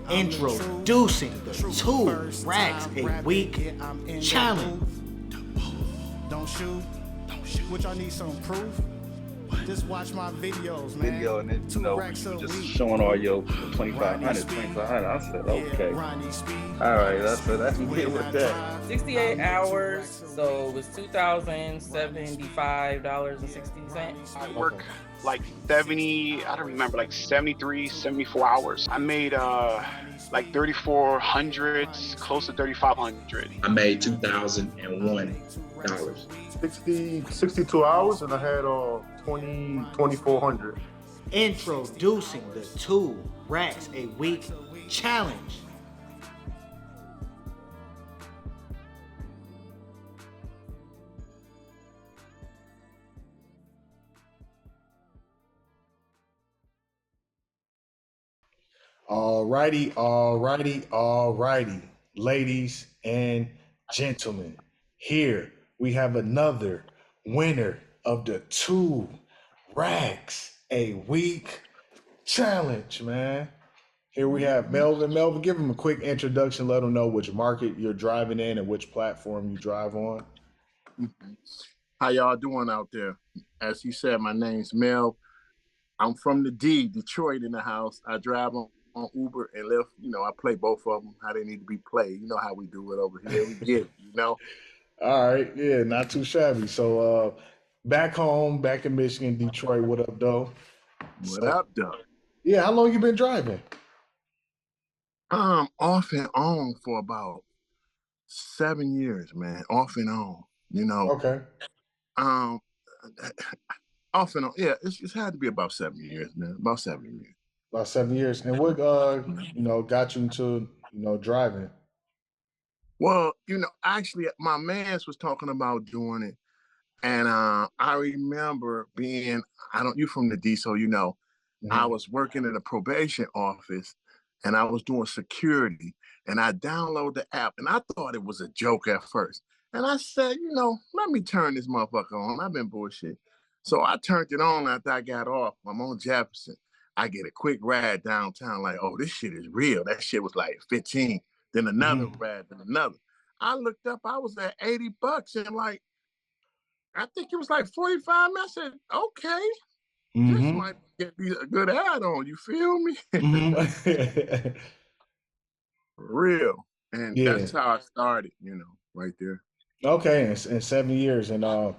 Introducing the 2 racks a week challenge. Don't shoot. Which I need some proof. Just watch my videos, man. Video and then, you know, you just showing all your 2,500. I said, okay. All right, that's me with that. 68 hours, so it was $2,075.60. I work like 70, I don't remember, like 73, 74 hours. I made like 3,400, close to 3,500. I made $2,001. 62 hours, and I had 2,400. Introducing the 2 racks a week challenge. Alrighty, ladies and gentlemen, here we have another winner of the 2 racks a week challenge, man. Here we have Melvin. Melvin, give him a quick introduction. Let him know which market you're driving in and which platform you drive on. How y'all doing out there? As he said, my name's Mel. I'm from the D, Detroit in the house. I drive on Uber and Lyft. You know, I play both of them, how they need to be played. You know how we do it over here. We get it, you know? All right, yeah, not too shabby. So back home, back in Michigan, Detroit, what up, though? What up, though? Yeah, how long you been driving? Off and on for about 7 years, man. Off and on, you know. Okay. Off and on, yeah, it's had to be about 7 years, man. About 7 years. About 7 years. And what got you into, driving? Well, actually my mans was talking about doing it. And I remember being, you from the D, so I was working in a probation office and I was doing security, and I downloaded the app and I thought it was a joke at first. And I said, let me turn this motherfucker on. I've been bullshit. So I turned it on after I got off. I'm on Jefferson. I get a quick ride downtown, like, oh, this shit is real. That shit was like 15, then another ride, then another. I looked up, I was at $80, and like, I think it was like 45 minutes. I said, okay, this might be a good add-on, you feel me? Real. And that's how I started, right there. Okay, in 7 years. And now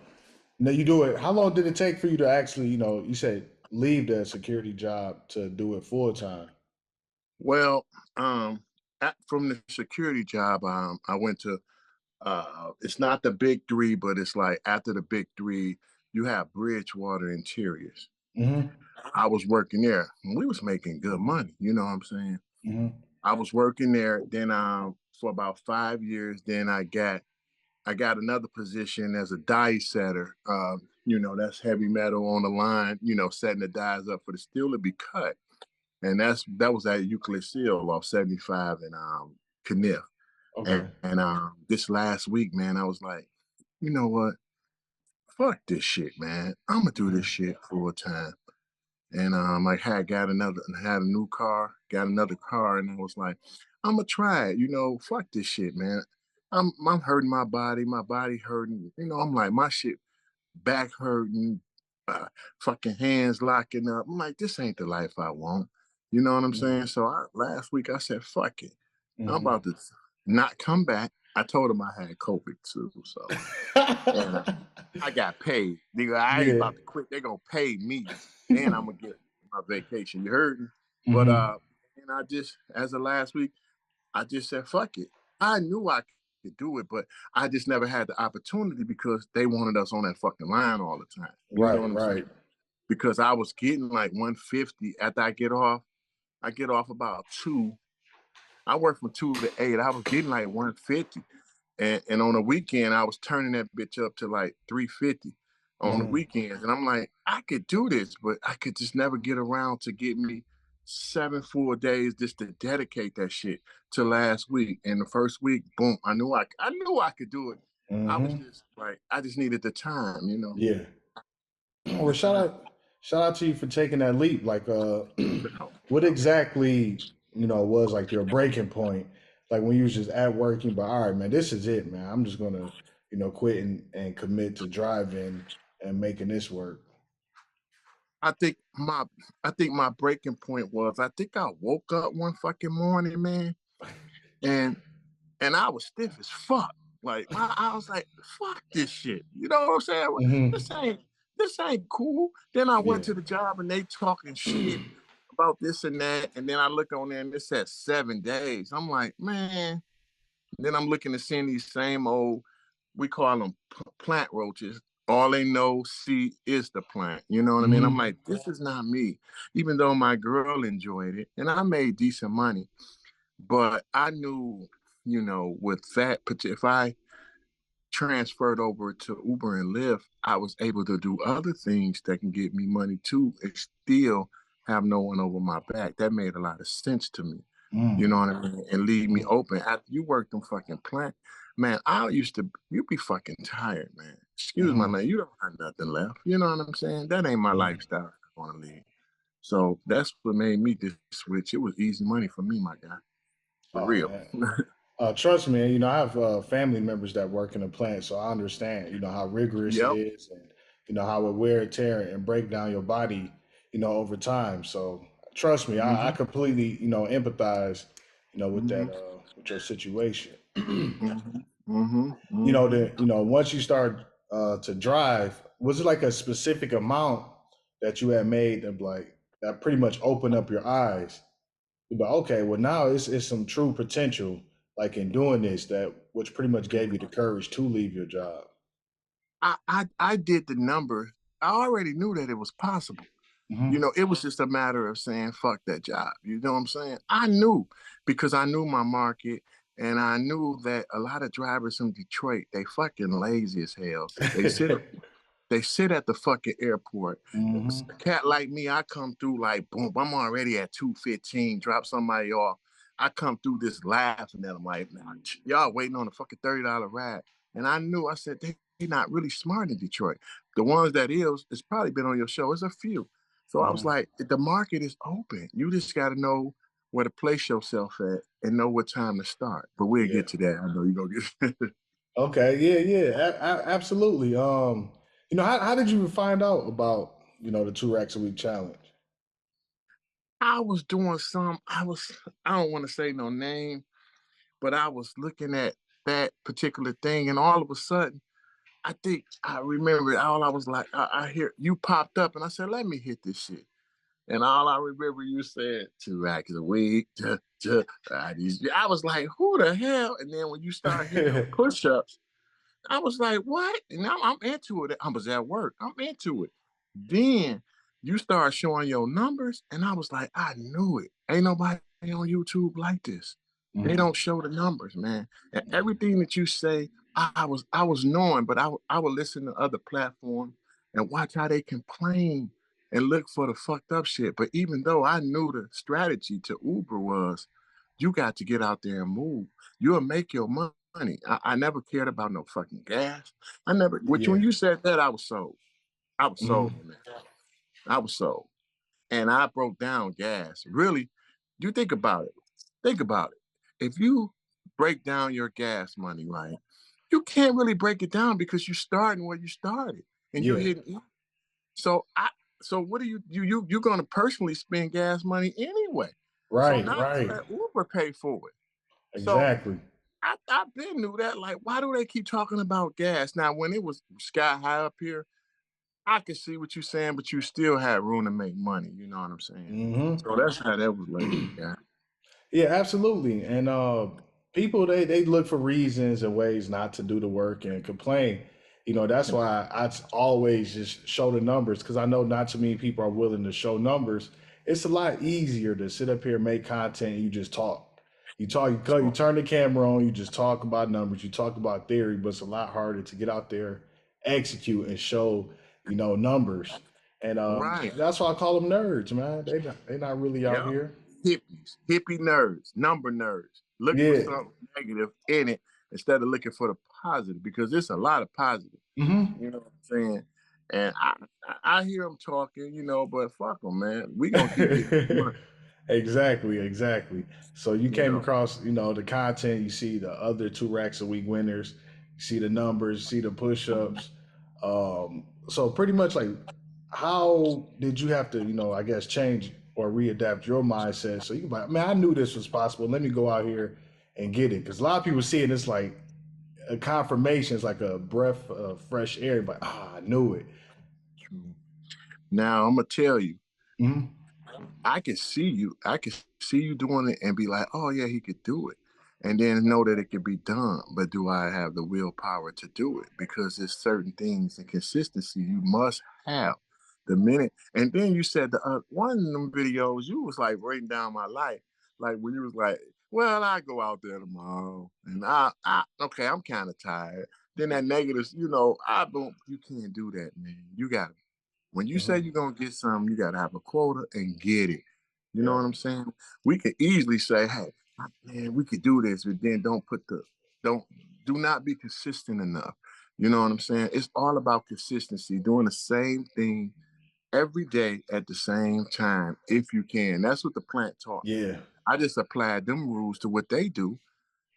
you do it. How long did it take for you to actually, you said leave the security job to do it full time? Well, from the security job, I went to, it's not the big 3, but it's like after the big 3, you have Bridgewater Interiors. I was working there, and we was making good money. You know what I'm saying? I was working there. Then for about 5 years, then I got another position as a die setter. That's heavy metal on the line. Setting the dies up for the steel to be cut, and that was at Euclid Steel off 75 and Kniff. Okay. And this last week, man, I was like, you know what? Fuck this shit, man. I'm gonna do this shit full time. And I had a new car, got another car, and I was like, I'm gonna try it. Fuck this shit, man. I'm hurting my body hurting. I'm like, my shit back hurting, fucking hands locking up. I'm like, this ain't the life I want. You know what I'm saying? So last week I said, fuck it. I'm about to not come back. I told him I had COVID too, so and, I got paid. Nigga, I ain't about to quit. They're gonna pay me, and I'm gonna get my vacation. You heard me? But and I just, as of last week, I just said, fuck it. I knew I could do it, but I just never had the opportunity because they wanted us on that fucking line all the time. You know what I'm saying? Because I was getting like 150 after I get off. I get off about 2. I work from 2 to 8. I was getting like 150. And on the weekend, I was turning that bitch up to like 350 on the weekends. And I'm like, I could do this, but I could just never get around to get me 7 full days just to dedicate that shit to last week. And the first week, boom, I knew I could do it. I was just like, I just needed the time, Yeah. Well, shout shout out to you for taking that leap. Like, what exactly, was like your breaking point? Like when you was just at work, you but all right, man, this is it, man. I'm just gonna, quit and commit to driving and making this work. I think my breaking point was I think I woke up one fucking morning, man, and I was stiff as fuck. Like I was like, fuck this shit. You know what I'm saying? Hmm. This ain't cool. Then I Yeah. went to the job and they talking shit about this and that, and then I look on there and it says 7 days. I'm like, man. Then I'm looking to seeing these same old, we call them plant roaches. All they know see is the plant. You know what I mean? I'm Hmm. like, this is not me. Even though my girl enjoyed it and I made decent money, but I knew, with that, if I transferred over to Uber and Lyft, I was able to do other things that can get me money too and still have no one over my back. That made a lot of sense to me. You Mm. know what I mean? And leave me open. After you work them fucking plant, man, you be fucking tired, man. Excuse my Hmm. language. You don't have nothing left. You know what I'm saying? That ain't my Yeah. lifestyle I want to lead. So that's what made me just switch. It was easy money for me, my guy. For Oh real. man. Trust me, I have family members that work in the plant, so I understand, how rigorous it Yep. is, and how it wear and tear and break down your body, over time. So trust me, I Mm-hmm. completely, empathize, with Mm-hmm. that, with your situation. Mm-hmm. Mm-hmm. Mm-hmm. Once you start to drive, was it like a specific amount that you had made that like that pretty much opened up your eyes? But okay, well now it's some true potential like in doing this that which pretty much gave you the courage to leave your job. I did the numbers. I already knew that it was possible. Hmm. It was just a matter of saying, fuck that job. You know what I'm saying? I knew because I knew my market and I knew that a lot of drivers from Detroit, they fucking lazy as hell. They sit at the fucking airport. Hmm. A cat like me, I come through like boom, I'm already at 215, drop somebody off. I come through this laughing at them like, nah, y'all waiting on a fucking $30 ride. And I knew, I said, they not really smart in Detroit. The ones that is, it's probably been on your show. It's a few. So I was Hmm. like, the market is open. You just got to know where to place yourself at and know what time to start. But we'll Yeah. get to that. I know you're going to get Okay. Yeah. Yeah. Absolutely. How did you find out about the 2 racks a week challenge? I was doing I don't want to say no name, but I was looking at that particular thing, and all of a sudden, I think I remember all I was like, I hear you popped up, and I said, let me hit this shit. And all I remember you said, 2 racks a week. I was like, who the hell? And then when you start hitting them push ups, I was like, what? And now I'm into it. I was at work. I'm into it. Then you start showing your numbers, and I was like, I knew it. Ain't nobody on YouTube like this. They Hmm. don't show the numbers, man. And everything that you say, I was knowing, but I would listen to other platforms and watch how they complain and look for the fucked up shit. But even though I knew the strategy to Uber was, you got to get out there and move. You'll make your money. I never cared about no fucking gas. I never, which Yeah. when you said that, I was sold. I was sold Hmm. on that. I was sold. And I broke down gas. Really, you think about it. Think about it. If you break down your gas money, right, you can't really break it down because you're starting where you started and you're Yeah. hitting. So so what are you're gonna personally spend gas money anyway. So Right. now Right. let Uber pay for it. So Exactly. I've been knew that. Like, why do they keep talking about gas? Now, when it was sky high up here, I can see what you're saying, but you still had room to make money. You know what I'm saying? Hmm. So that's how that was laid. Yeah. Yeah, absolutely. And people they look for reasons and ways not to do the work and complain. That's why always just show the numbers because I know not too many people are willing to show numbers. It's a lot easier to sit up here and make content and you just talk. You turn the camera on, you just talk about numbers, you talk about theory, but it's a lot harder to get out there, execute and show, numbers. And Right. that's why I call them nerds, man. They not really out Yep. here. Hippies, hippie nerds, number nerds. Look for Yeah. something negative in it instead of looking for the positive because there's a lot of positive. Hmm. You know what I'm saying? And I hear them talking, you know, but fuck them, man. We gonna keep getting money, Exactly. So you you came know. across, the content, you see the other 2 racks a week winners, you see the numbers, you see the push-ups. So pretty much like how did you have to, I guess change or readapt your mindset so you can be like, man, I knew this was possible. Let me go out here and get it. Because a lot of people see it, it's like a confirmation, it's like a breath of fresh air, but I knew it. Now I'm gonna tell you, Mhm. I can see you. I can see you doing it and be like, oh yeah, he could do it. And then know that it could be done. But do I have the willpower to do it? Because there's certain things and consistency you must have. The minute, and then you said one of them videos, you was like breaking down my life. Like when you was like, well, I go out there tomorrow and okay, I'm kind of tired. Then that negative, I don't, you can't do that, man. You got to when you say Mhm. you're gonna get something, you gotta have a quota and get it. You know Yeah. what I'm saying? We could easily say, hey, man, we could do this, but then don't do not be consistent enough. You know what I'm saying? It's all about consistency, doing the same thing every day at the same time, if you can. That's what the plant taught me. Yeah. I just applied them rules to what they do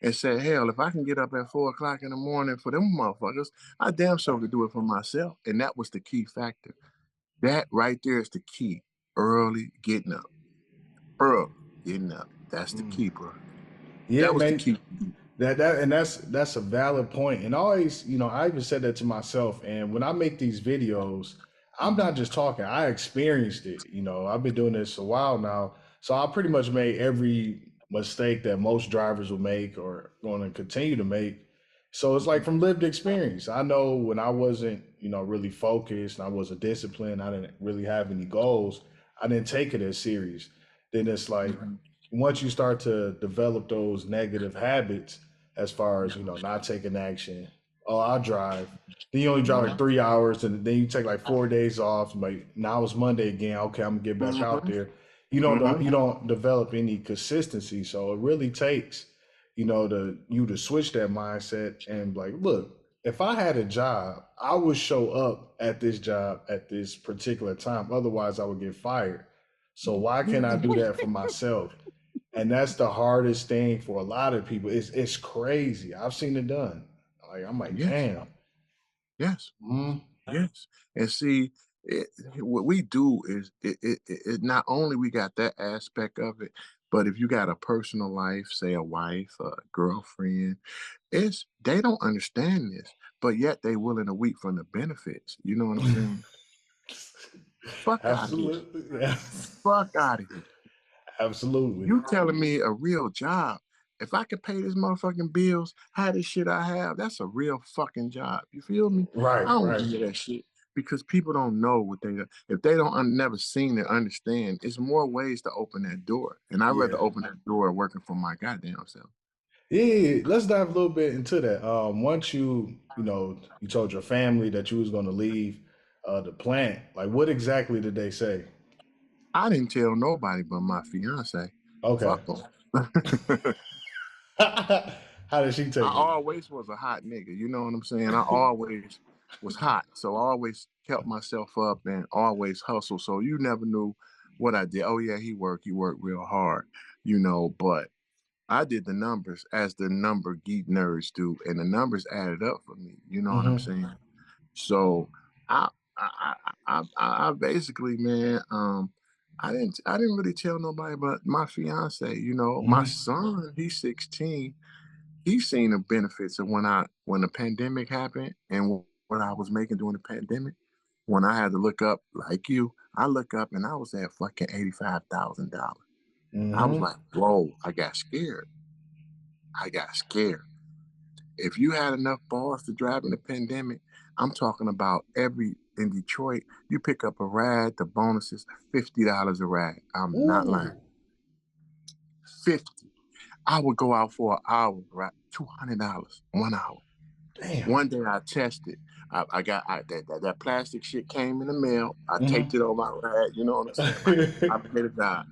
and said, hell, if I can get up at 4 o'clock in the morning for them motherfuckers, I damn sure could do it for myself. And that was the key factor. That right there is the key. Early getting up. Early getting up. That's the key, bro. Yeah, That was the man. key. That's a valid point. And always, I even said that to myself. And when I make these videos, I'm not just talking. I experienced it. I've been doing this a while now. So I pretty much made every mistake that most drivers will make or going to continue to make. So it's like from lived experience. I know when I wasn't, really focused and I wasn't disciplined, I didn't really have any goals, I didn't take it as serious. Then it's like Mhm. once you start to develop those negative habits, as far as not taking action. Oh, I'll drive. Then you only drive like Mhm. 3 hours, and then you take like 4 days off. Like now it's Monday again. Okay, I'm gonna get back out Mhm. there. You don't develop any consistency. So it really takes to switch that mindset and like, look, if I had a job, I would show up at this job at this particular time. Otherwise, I would get fired. So why can't I do that for myself? And that's the hardest thing for a lot of people. It's crazy. I've seen it done. Like I'm like, Yes. damn. Yes. Mm, Yes. And see, what we do is it not only we got that aspect of it, but if you got a personal life, say a wife, a girlfriend, they don't understand this, but yet they willing to weep from the benefits. You know what I'm saying? Fuck out of here. absolutely. Yes. Fuck out of here. Absolutely. You telling me a real job. If I could pay this motherfucking bills, how this shit I have, that's a real fucking job. You feel me? I Right, don't want right. to hear that shit because people don't know what if they don't never seen it, understand. It's more ways to open that door, and I'd rather Yeah. open that door working for my goddamn self. Yeah. Let's dive a little bit into that. Once you told your family that you was gonna leave the plant, like what exactly did they say? I didn't tell nobody but my fiance. Okay. Fuck them. How did she I take it? always was a hot nigga. You know what I'm saying? I always was hot. So I always kept myself up and always hustled. So you never knew what I did. Oh yeah, he worked real hard, but I did the numbers as the number geek nerds do, and the numbers added up for me. You know what I'm Hmm. saying? So I I basically, man, I didn't really tell nobody but my fiance. My Hmm. son, he's 16. He's seen the benefits of when the pandemic happened and what I was making during the pandemic. When I had to look up, like you, I look up and I was at fucking $85,000. I was Hmm. like, whoa, I got scared. I got scared. If you had enough balls to drive in the pandemic, I'm talking about in Detroit, you pick up a ride, the bonuses, $50 a ride. I'm not lying. Ooh, 50. I would go out for an hour, right? $200, 1 hour. damn. One day I tested. I got that plastic shit came in the mail. I taped Hmm. it on my rad. You know what I'm saying? I pray to God.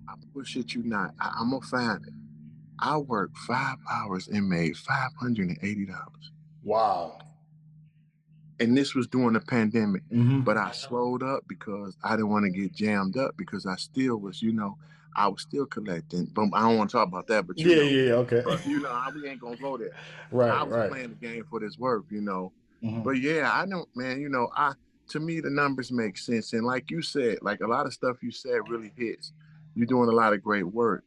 I bullshit you not. I'm gonna find it. I worked 5 hours and made $580. Wow. And this was during the pandemic. Mm-hmm. But I slowed up because I didn't want to get jammed up because I still was, I was still collecting. But I don't want to talk about that, but Yeah, okay. But we ain't gonna go there. I Right, was right. playing the game for this work. Mm-hmm. But yeah, I don't, man, to me the numbers make sense. And like you said, like a lot of stuff you said really hits. You're doing a lot of great work.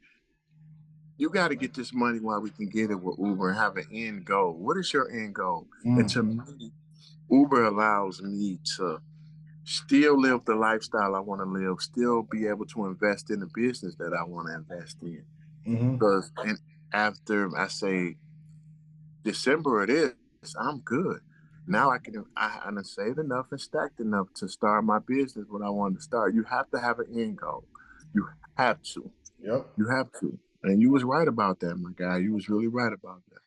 You got to get this money while we can get it with Uber and have an end goal. What is your end goal? And to me, Uber allows me to still live the lifestyle I want to live, still be able to invest in the business that I want to invest in. Because after I say December it is, I'm good. Now I done saved enough and stacked enough to start my business when I wanted to start. You have to have an end goal. You have to. Yep. You have to. And you was right about that, my guy. You was really right about that.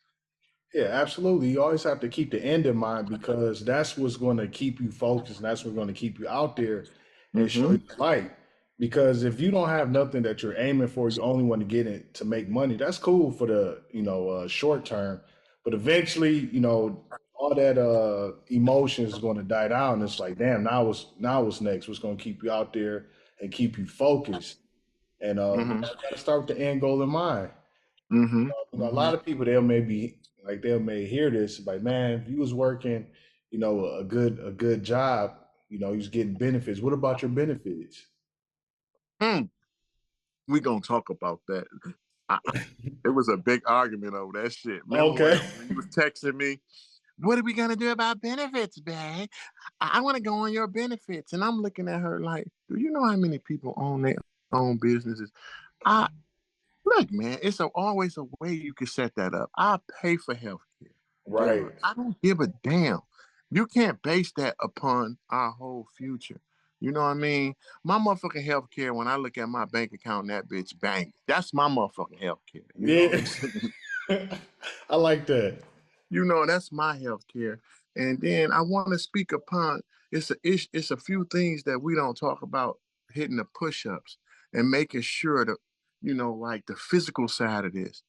Yeah, absolutely. You always have to keep the end in mind because that's what's going to keep you focused and that's what's going to keep you out there and show you the light. Because if you don't have nothing that you're aiming for, you only want to get it to make money. That's cool for the short term, but eventually, all that emotion is going to die down. It's like, damn, now what's next? What's going to keep you out there and keep you focused? And you gotta start with the end goal in mind. A lot of people they may hear this like, man, if you was working, a good job, you was getting benefits. What about your benefits? We gonna talk about that. It was a big argument over that shit. Remember Okay. when you was texting me, what are we gonna do about benefits, man? I want to go on your benefits. And I'm looking at her like, do you know how many people own their own businesses? Look, man, it's always a way you can set that up. I pay for health care. Right. Dude, I don't give a damn. You can't base that upon our whole future. You know what I mean? My motherfucking health care, when I look at my bank account, that bitch bang. That's my motherfucking health care. You know what I'm saying? I like that. That's my health care. And then I want to speak upon it's a few things that we don't talk about, hitting the push-ups and making sure that, like the physical side of this.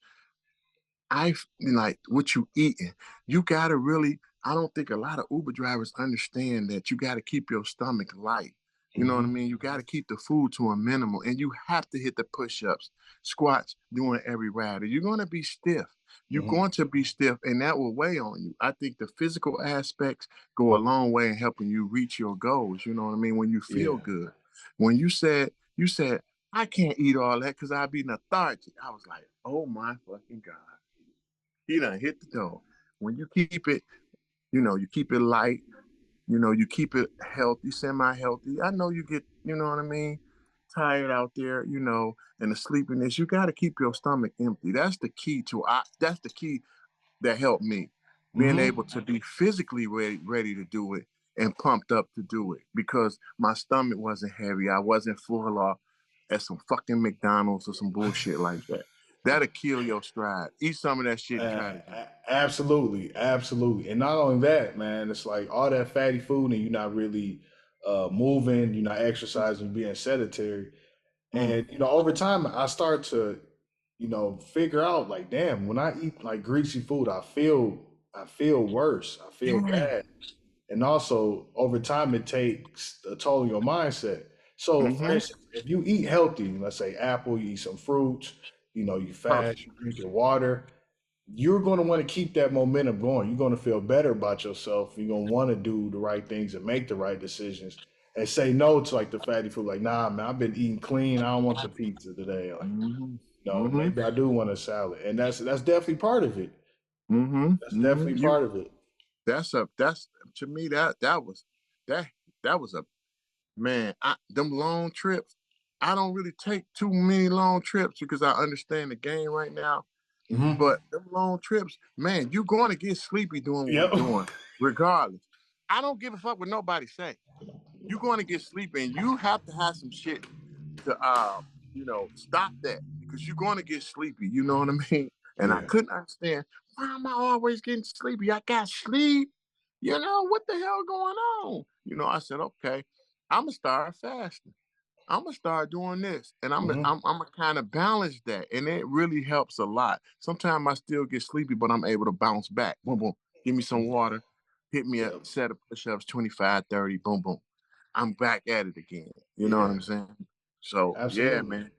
Like what you eating. You gotta really, I don't think a lot of Uber drivers understand that you gotta keep your stomach light. You know what I mean? You gotta keep the food to a minimal and you have to hit the push-ups, squats during every ride. Or you're gonna be stiff. You're going to be stiff and that will weigh on you. I think the physical aspects go a long way in helping you reach your goals. You know what I mean? When you feel good. When you said, I can't eat all that because I'd be lethargic. I was like, oh my fucking God. He done hit the door. When you keep it, you keep it light, you keep it healthy, semi-healthy. I know you get, you know what I mean, tired out there, and the sleepiness. You got to keep your stomach empty. That's the key that's the key that helped me. Being able to be physically ready to do it and pumped up to do it because my stomach wasn't heavy. I wasn't full off at some fucking McDonald's or some bullshit like that. That'll kill your stride. Eat some of that shit and try to do it. Absolutely, absolutely. And not only that, man, it's like all that fatty food and you're not really moving, you're not exercising, being sedentary. And over time I start to, figure out like, damn, when I eat like greasy food, I feel worse. I feel bad. And also over time it takes a toll on your mindset. So for instance, if you eat healthy, let's say apple, you eat some fruits, you fast, you drink your water, you're going to want to keep that momentum going. You're going to feel better about yourself. You're going to want to do the right things and make the right decisions and say no to like the fatty food. Like, nah, man, I've been eating clean. I don't want the pizza today. Like, no, maybe I do want a salad. And that's definitely part of it. That's definitely part of it. That's to me, that was a, man, them long trips. I don't really take too many long trips because I understand the game right now. But them long trips, man, you're going to get sleepy doing what you're doing, regardless. I don't give a fuck what nobody say. You're going to get sleepy, and you have to have some shit to, stop that because you're going to get sleepy. You know what I mean? And I couldn't understand, why am I always getting sleepy? I got sleep. What the hell going on? I said, okay, I'm gonna start fasting. I'm gonna start doing this, and I'm gonna kind of balance that, and it really helps a lot. Sometimes I still get sleepy, but I'm able to bounce back. Boom, boom. Give me some water, hit me a Yep. set of push-ups, 25, 30, boom, boom. I'm back at it again. You know what Yeah. I'm saying? So yeah, Absolutely. man,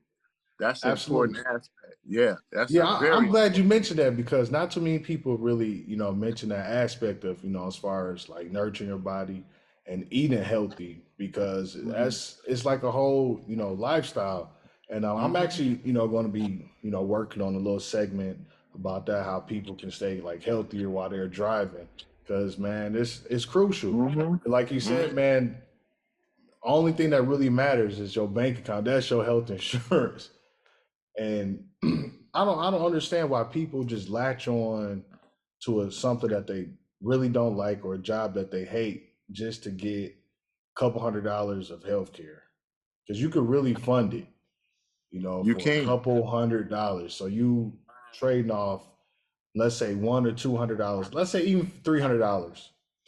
that's an important Absolutely. aspect. Yeah, that's Yeah, a I'm very glad you important. mentioned that because not too many people really, mention that aspect of, as far as like nurturing your body and eating healthy because Mm-hmm. it's like a whole, lifestyle. And I'm Mm-hmm. actually, going to be, working on a little segment about that, how people can stay like healthier while they're driving. Because man, it's crucial. Like you Mm-hmm. said, man, only thing that really matters is your bank account. That's your health insurance. And I don't understand why people just latch on to something that they really don't like or a job that they hate just to get a couple $100 of health care. Because you could really fund it, You for a can. couple $100. So you trading off, let's say $100 or $200, let's say even $300,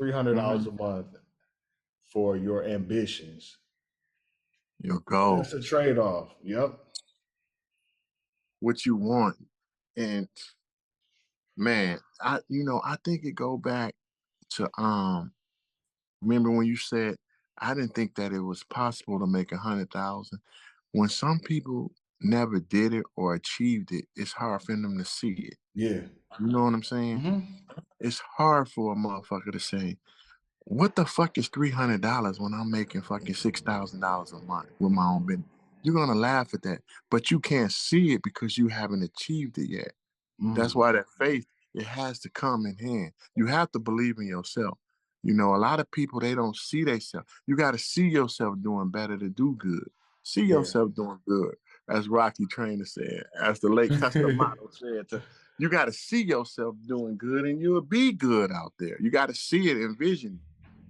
$300 Mm-hmm. a month for your ambitions. Your That's a goals, trade-off. Yep. what you want, and man, I think it go back to remember when you said I didn't think that it was possible to make 100,000. When some people never did it or achieved it, it's hard for them to see it. Yeah. You know what I'm saying? Hmm. It's hard for a motherfucker to say, what the fuck is $300 when I'm making fucking $6,000 a month with my own business? You're gonna laugh at that, but you can't see it because you haven't achieved it yet. That's Mm. why that faith, it has to come in hand. You have to believe in yourself. A lot of people, they don't see themselves. You got to see yourself doing better to do good. See Yeah. yourself doing good, as Rocky Trainer said, as the late Custom Motto said. You got to see yourself doing good and you'll be good out there. You got to see it, envision it.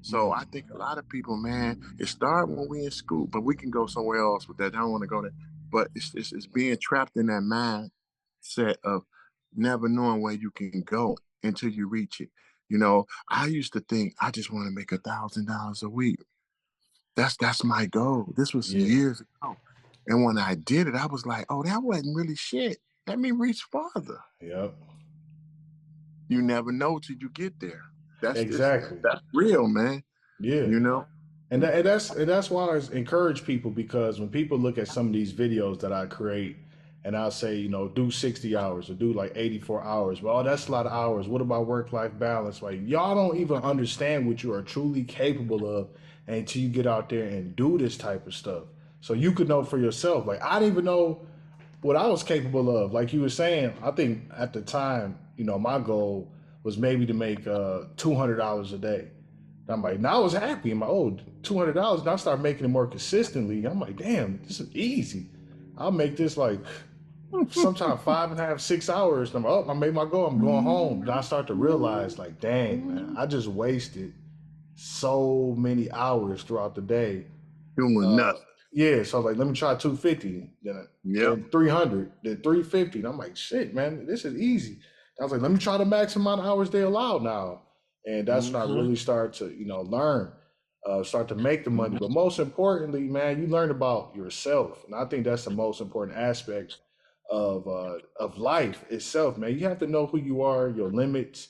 So I think a lot of people, man, it started when we in school, but we can go somewhere else with that. I don't want to go there. But it's being trapped in that mindset of never knowing where you can go until you reach it. I used to think I just want to make $1,000 a week. That's my goal. This was Yeah. years ago. And when I did it, I was like, oh, that wasn't really shit. Let me reach farther. Yep. You never know till you get there. Exactly. That's real, man. Yeah. You know? And that's why I encourage people because when people look at some of these videos that I create and I'll say, do 60 hours or do like 84 hours. Well, that's a lot of hours. What about work-life balance? Like y'all don't even understand what you are truly capable of until you get out there and do this type of stuff. So you could know for yourself. Like I didn't even know what I was capable of. Like you were saying, I think at the time, my goal was maybe to make $200 a day. And I'm like, now I was happy. I'm like, oh, $200. And I started making it more consistently. I'm like, damn, this is easy. I'll make this like sometimes 5.5, 6 hours. And I'm like, oh, I made my goal. I'm going home. Then I start to realize, like, dang, man, I just wasted so many hours throughout the day. Doing uh, nothing. yeah, so I was like, let me try 250, Yep. then 300, then 350. And I'm like, shit, man, this is easy. I was like, let me try the max amount of hours they allow now. And that's when I Mm-hmm. really start to, learn, start to make the money. But most importantly, man, you learn about yourself. And I think that's the most important aspect of life itself, man. You have to know who you are, your limits,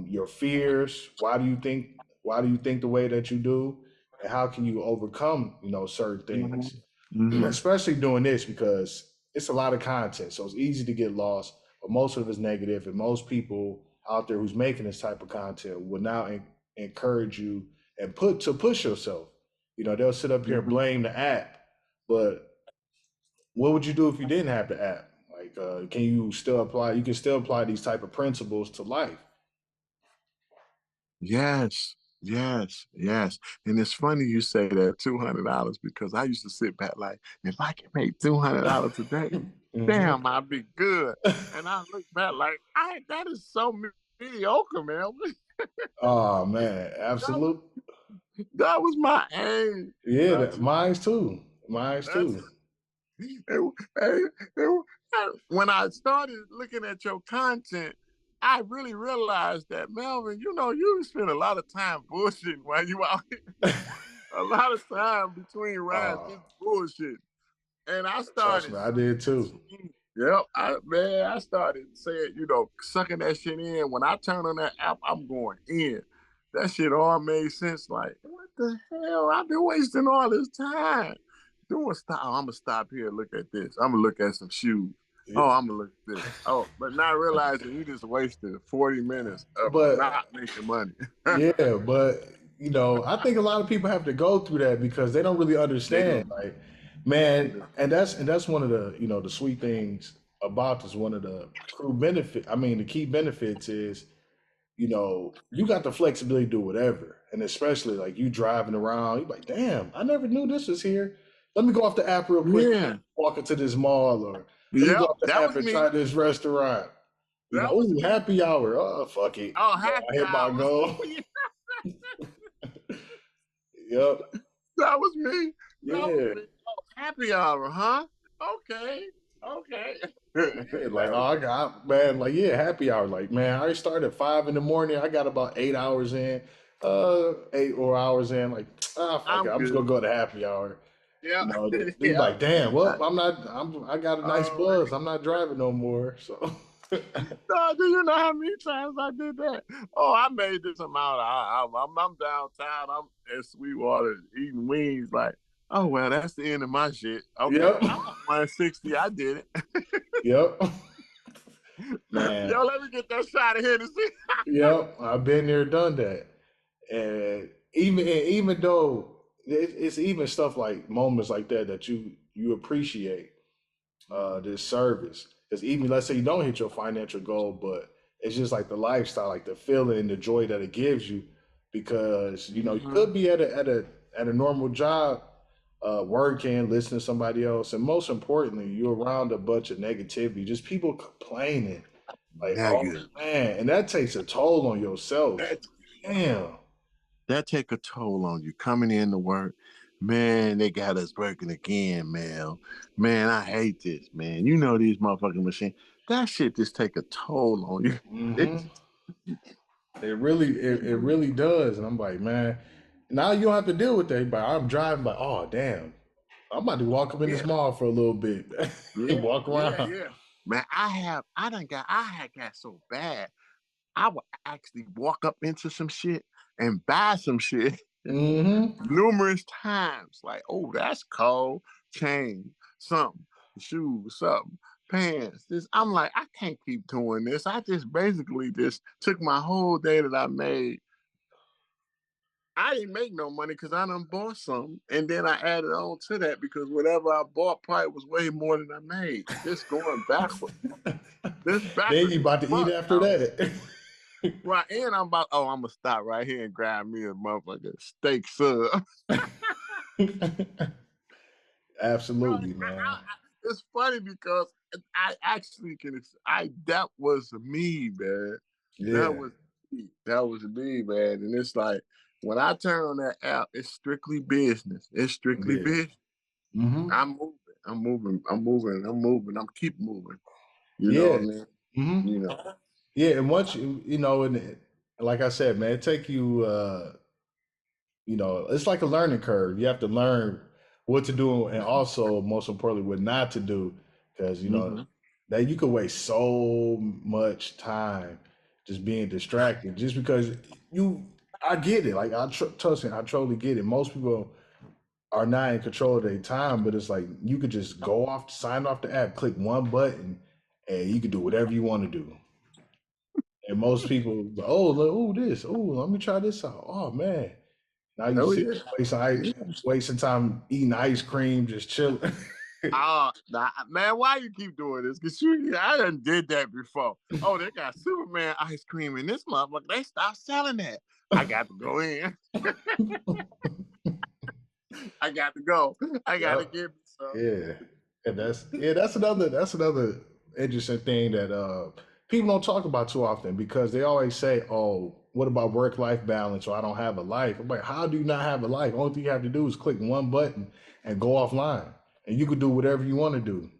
your fears. Why do you think the way that you do? And how can you overcome certain Mm-hmm. things, Mm-hmm. especially doing this because it's a lot of content, so it's easy to get lost, but most of it's negative, and most people out there who's making this type of content will now encourage you and push yourself. They'll sit up here and Mm-hmm. blame the app, but what would you do if you didn't have the app? Like you can still apply these type of principles to life. Yes, yes, yes. And it's funny you say that $200 because I used to sit back like, if I can make $200 a day, Hmm. damn, I'd be good. And I look back like, that is so mediocre, man. Oh man, That was, absolute. that was my aim. Yeah, Not to, mine's too. Mine's not too. to, it, when I started looking at your content, I really realized that Melvin, you spend a lot of time bullshitting while you out here. A lot of time between rides uh, just bullshit. And I Trust started me, I did sucking that too. shit in. Yep. I started saying, sucking that shit in. When I turn on that app, I'm going in. that shit all made sense. Like, what the hell? I've been wasting all this time doing stuff. Oh, I'm gonna stop here and look at this. I'm gonna look at some shoes. Yeah. Oh, I'm gonna look at this. Oh, but not realizing you just wasted 40 minutes of But not making money. yeah, but you know, I think a lot of people have to go through that because they don't really They do. understand. Like, man, and that's one of the the sweet things about this. One of the crew benefit. I mean, the key benefits is you got the flexibility to do whatever, and especially like you driving around, you're like, damn, I never knew this was here. Let me go off the app real quick. Yeah. Walk into this mall, or let me Yep. go off the That app was and me. try this restaurant. That was Ooh, me. happy hour. Oh, fuck it. Oh, I happy hit my hour. goal. Yep. That was me. That was Yeah. me. Oh, happy hour, huh? Okay. Okay. Like, oh, I got, man, like, yeah, happy hour. Like, man, I already started at 5 in the morning. I got about 8 hours in, 8 or hours in. Like, fuck I'm it. I'm just good. gonna go to happy hour. Yeah. They be Yeah. like, damn, well, I got a nice Oh, buzz. I'm not driving no more. So, no, do you know how many times I did that? Oh, I made this amount. I'm downtown. I'm in Sweetwater eating wings. Like, oh well, that's the end of my shit. Okay, yep, I'm at 160. I did it. yep, man, Yo, let me get that shot of Hennessy. yep. I've been there, done that. And even though it's even stuff like moments like that that you appreciate this service. Because even let's say you don't hit your financial goal, but it's just like the lifestyle, like the feeling and the joy that it gives you. Because you could be at a normal job, working, listening to somebody else, and most importantly, you're around a bunch of negativity, just people complaining. Like, oh Negative. man, and that takes a toll on yourself. That, Damn. that take a toll on you coming in to work. Man, they got us working again, man. Man, I hate this, man. You know these motherfucking machines. That shit just take a toll on you. Hmm. It's, It really does. And I'm like, man, now you don't have to deal with that. But I'm driving, like, oh damn, I'm about to walk up in this yeah, mall for a little bit and yeah, walk yeah, around. yeah. Man, I had got so bad. I would actually walk up into some shit and buy some shit Hmm. numerous times. Like, oh, that's cold. Chain, something, shoes, something, pants. This, I'm like, I can't keep doing this. I just basically just took my whole day that I made. I didn't make no money because I done bought something. And then I added on to that because whatever I bought probably was way more than I made. Just going backwards. This Then backwards you as about to eat fuck. after that. Right, and I'm gonna stop right here and grab me a motherfucking steak sub. Bro, Absolutely, man. it's funny because I actually that was me, man. That Yeah, was me. That was me, man. And it's like when I turn on that app, it's strictly business. It's strictly yeah. business. Hmm. I'm moving. I'm moving. I'm moving. I'm moving. I'm keep moving. You know what Yeah. I mean? Hmm. You know. Yeah. And once and like I said, man, it take you. It's like a learning curve. You have to learn what to do and also, most importantly, what not to do. Because, Hmm. that you could waste so much time just being distracted just because I get it. Like, trust me, I totally get it. Most people are not in control of their time, but it's like you could just sign off the app, click one button, and you can do whatever you want to do. And most people, oh, look, oh, this, oh, let me try this out. Oh, man. Now you Oh sit yeah. Yeah. wasting time eating ice cream, just chilling. Nah, man, why you keep doing this? Cause I done did that before. Oh, they got Superman ice cream in this motherfucker. They stopped selling that. I got to go in. I got to go. I got to Yep. get me some. Yeah. And that's another interesting thing that people don't talk about too often because they always say, "Oh, what about work-life balance?" or "I don't have a life." I'm like, how do you not have a life? Only thing you have to do is click one button and go offline, and you can do whatever you want to do.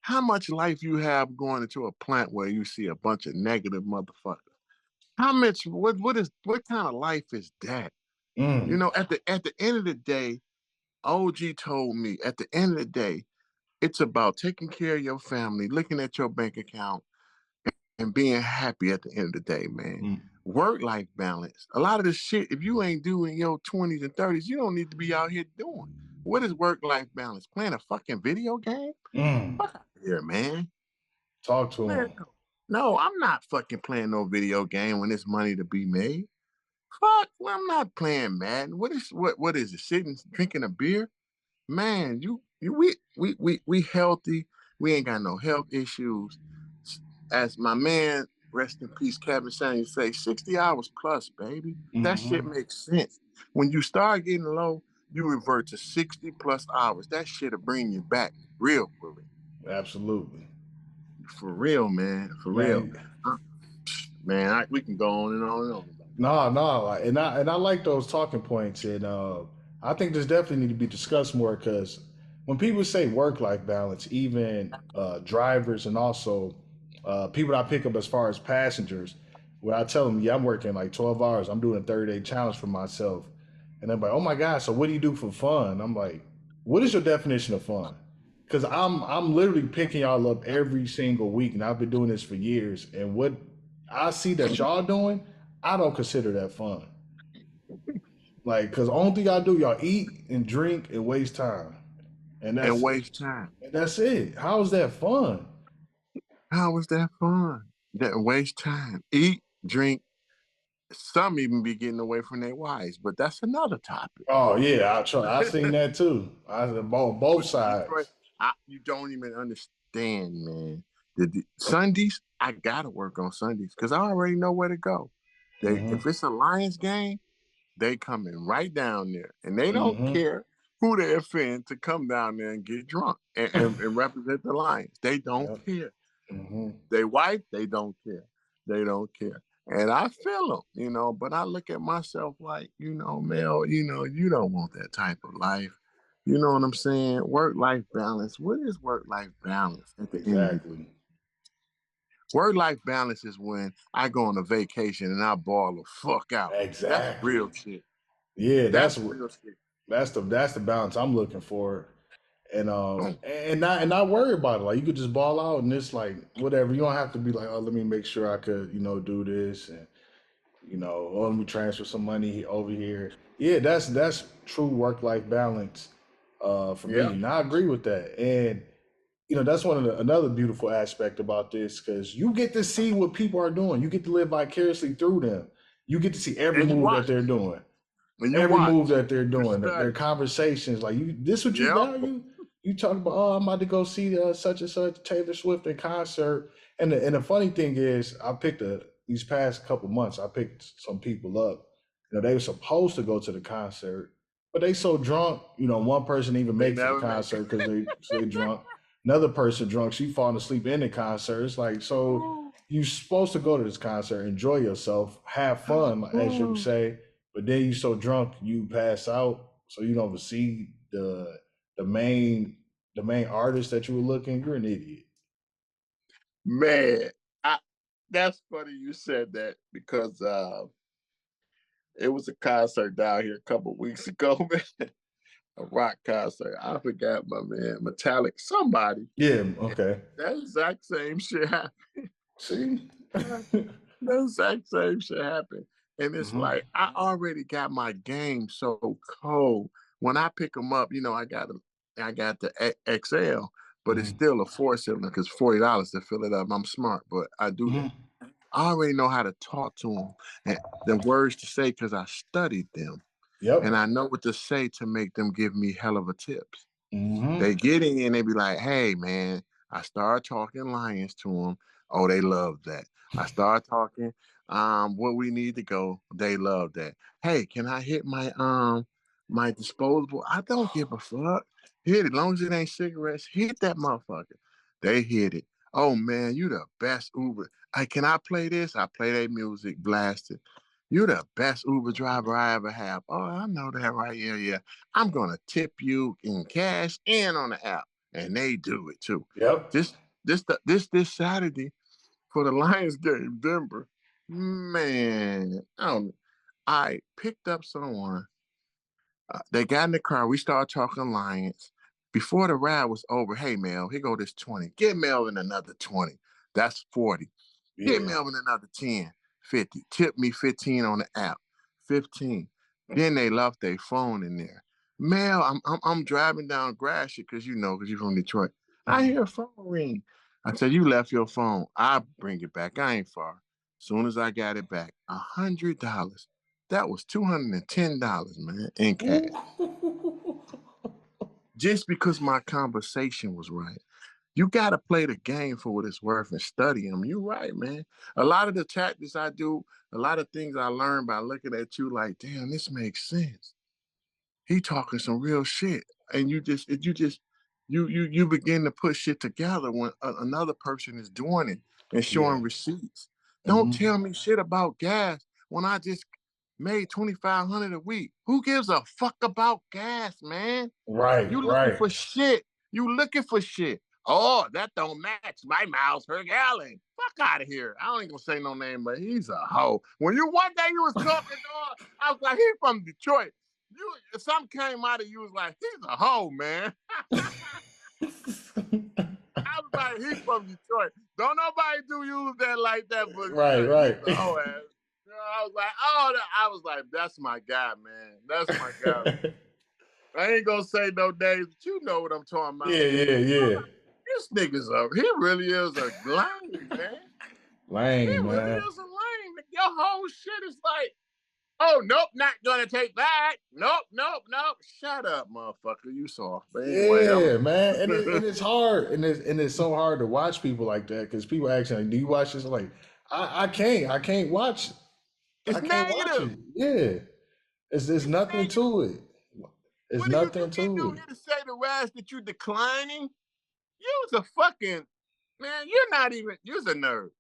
How much life you have going into a plant where you see a bunch of negative motherfuckers? How much? What kind of life is that? You Mm. know, at the end of the day, OG told me at the end of the day, it's about taking care of your family, looking at your bank account, and being happy at the end of the day, man. Mm. work-life balance. A lot of the shit, if you ain't doing your 20s and 30s, you don't need to be out here doing. What is work-life balance? Playing a fucking video game? Fuck out here, man. Talk to Man, him. no, I'm not fucking playing no video game when there's money to be made. Fuck, well, I'm not playing Madden. What is it? Sitting drinking a beer? Man, we healthy. We ain't got no health issues. As my man, rest in peace, Kevin Samuels say, 60 hours plus, baby. That shit makes sense. When you start getting low, you revert to 60 plus hours. That shit'll bring you back real quick. Absolutely. For real, man. For real. Man, we can go on and on and on. No, and I like those talking points, and I think this definitely need to be discussed more because when people say work-life balance, even drivers and also people that I pick up as far as passengers, when I tell them, yeah, I'm working like 12 hours, I'm doing a 30-day challenge for myself, and they're like, oh my God, so what do you do for fun? I'm like, what is your definition of fun? Because I'm literally picking y'all up every single week, and I've been doing this for years, and what I see that y'all doing, I don't consider that fun. Like, cause the only thing I do, y'all eat and drink and waste time, and waste time. And that's it. How is that fun? How is that fun? That waste time. Eat, drink. Some even be getting away from their wives, but that's another topic. Oh yeah, I seen that too. I both sides. You don't even understand, man. Sundays, I gotta work on Sundays because I already know where to go. If it's a Lions game, they coming right down there, and they don't care who they offend to come down there and get drunk and represent the Lions. They don't care. They wife, they don't care. They don't care. And I feel them, but I look at myself like, Mel, you don't want that type of life. You know what I'm saying? Work-life balance. What is work-life balance at the end? Exactly. Work-life balance is when I go on a vacation and I ball the fuck out. Exactly. That's real shit. Yeah, that's real shit. That's the balance I'm looking for. And not worry about it. Like you could just ball out and it's like whatever. You don't have to be like, oh, let me make sure I could, do this and let me transfer some money over here. Yeah, that's true work-life balance for me. And I agree with that. And that's another beautiful aspect about this because you get to see what people are doing. You get to live vicariously through them. You get to see every move that they're doing. Every move that they're doing, their conversations, like this what you value? You talk about, oh, I'm about to go see such and such Taylor Swift in concert. And the funny thing is, I picked these past couple months, I picked some people up. They were supposed to go to the concert, but they so drunk. One person even makes the concert because they drunk. Another person drunk, she falling asleep in the concert. It's like, so you're supposed to go to this concert, enjoy yourself, have fun, as you would say. But then you so drunk you pass out, so you don't see the main artist that you were looking. You're an idiot, man. That's funny you said that because it was a concert down here a couple of weeks ago, man. A rock concert. I forgot my man, Metallic, somebody. Yeah, okay. That exact same shit happened. See, that exact same shit happened. And it's like, I already got my game so cold. When I pick them up, I got the XL, but it's still a 4-cylinder because $40 to fill it up. I'm smart, but I do that. I already know how to talk to them and the words to say because I studied them. Yep. And I know what to say to make them give me hell of a tips. They get in and they be like, hey, man, I start talking Lions to them. Oh, they love that. I start talking where we need to go. They love that. Hey, can I hit my my disposable? I don't give a fuck. Hit it. As long as it ain't cigarettes, hit that motherfucker. They hit it. Oh, man, you the best Uber. Hey, can I play this? I play their music, blast it. You the best Uber driver I ever have. Oh, I know that, right? Yeah. I'm gonna tip you in cash and on the app, and they do it too. Yep. This Saturday for the Lions game, Denver. Man, I picked up someone. They got in the car. We started talking Lions. Before the ride was over, hey Mel, here go this 20. Get Melvin another 20. That's 40. Get Melvin another 10. 50. Tip me 15 on the app. 15. Then they left their phone in there. Mel, I'm driving down Gratiot because you're from Detroit. I hear a phone ring. I said, you left your phone. I'll bring it back. I ain't far. Soon as I got it back, $100. That was $210, man, in cash. Just because my conversation was right. You got to play the game for what it's worth and study them. You're right, man. A lot of the tactics I do, a lot of things I learned by looking at you like, damn, this makes sense. He talking some real shit. And you begin to put shit together when another person is doing it and showing receipts. Don't tell me shit about gas when I just made $2,500 a week. Who gives a fuck about gas, man? Right, You looking for shit. You looking for shit. Oh, that don't match my miles per gallon. Fuck out of here. I ain't gonna say no name, but he's a hoe. When one day you was talking, dog, I was like, he from Detroit. Something came out of you was like, he's a hoe, man. I was like, he's from Detroit. Don't nobody use that like that, but right. He's a hoe ass. I was like, I was like, that's my guy, man. That's my guy. I ain't gonna say no names, but you know what I'm talking about. Yeah. This nigga's he really is a lame, man. Lame, he man. really is a lame. Your whole shit is like, oh, nope, not gonna take that. Nope. Shut up, motherfucker. You soft. But anyway, man. And it's hard. And it's so hard to watch people like that because people ask like, do you watch this? Like, I can't watch it. It's negative. Watch it. Yeah. There's nothing to it. There's nothing to it. You here to say to Raz that you're declining? You's a fucking man. You're not even. You's a nerd.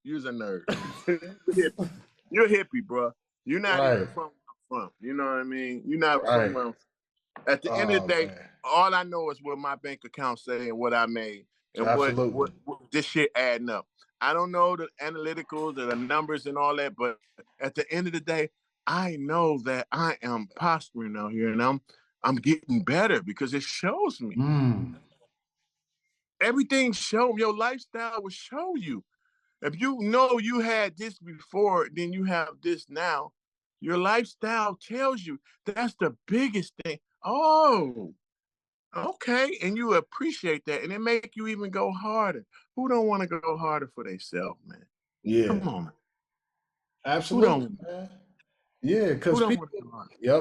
You're a hippie, bro. You're not even from where I'm from. You know what I mean? You're not from where I'm from. At the end of the day, all I know is what my bank account say and what I made and what this shit adding up. I don't know the analyticals or the numbers and all that, but at the end of the day, I know that I am prospering out here and I'm getting better because it shows me. Everything your lifestyle will show you. If you know you had this before, then you have this now. Your lifestyle tells you that's the biggest thing. Oh, okay. And you appreciate that. And it make you even go harder. Who don't want to go harder for themselves, man? Yeah. Come on. Absolutely, man. Yeah, because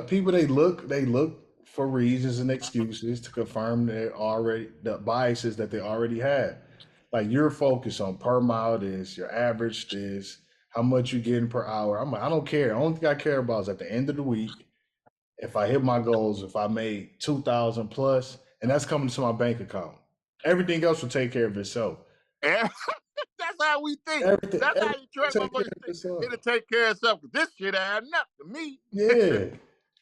people they look for reasons and excuses to confirm the biases that they already had. Like you're focused on per mile this, your average this, how much you're getting per hour. I'm like, I don't care. The only thing I care about is at the end of the week, if I hit my goals, if I made 2,000 plus, and that's coming to my bank account. Everything else will take care of itself. That's how we think. That's how you try to think. It'll take care of itself. This shit adding up to me. Yeah.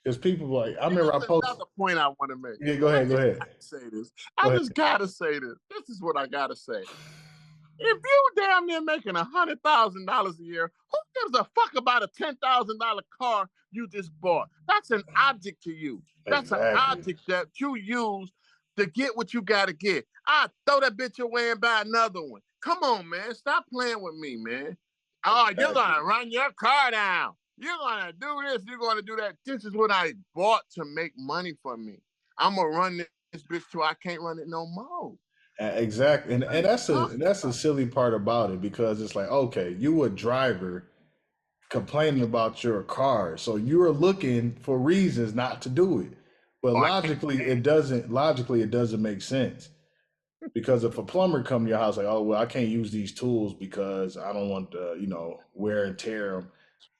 Because people like, I remember I posted. Another point I want to make. Yeah, go ahead. I just gotta say this. This is what I gotta say. If you damn near making $100,000 a year, who gives a fuck about a $10,000 car you just bought? That's an object to you. That's an object that you use to get what you gotta get. I throw that bitch away and buy another one. Come on, man. Stop playing with me, man. Oh, you're gonna run your car down. You're gonna do this. You're gonna do that. This is what I bought to make money for me. I'm gonna run this bitch till I can't run it no more. Exactly, and that's a silly part about it because it's like, okay, you a driver complaining about your car, so you're looking for reasons not to do it, but logically it doesn't make sense because if a plumber come to your house like, oh well, I can't use these tools because I don't want to wear and tear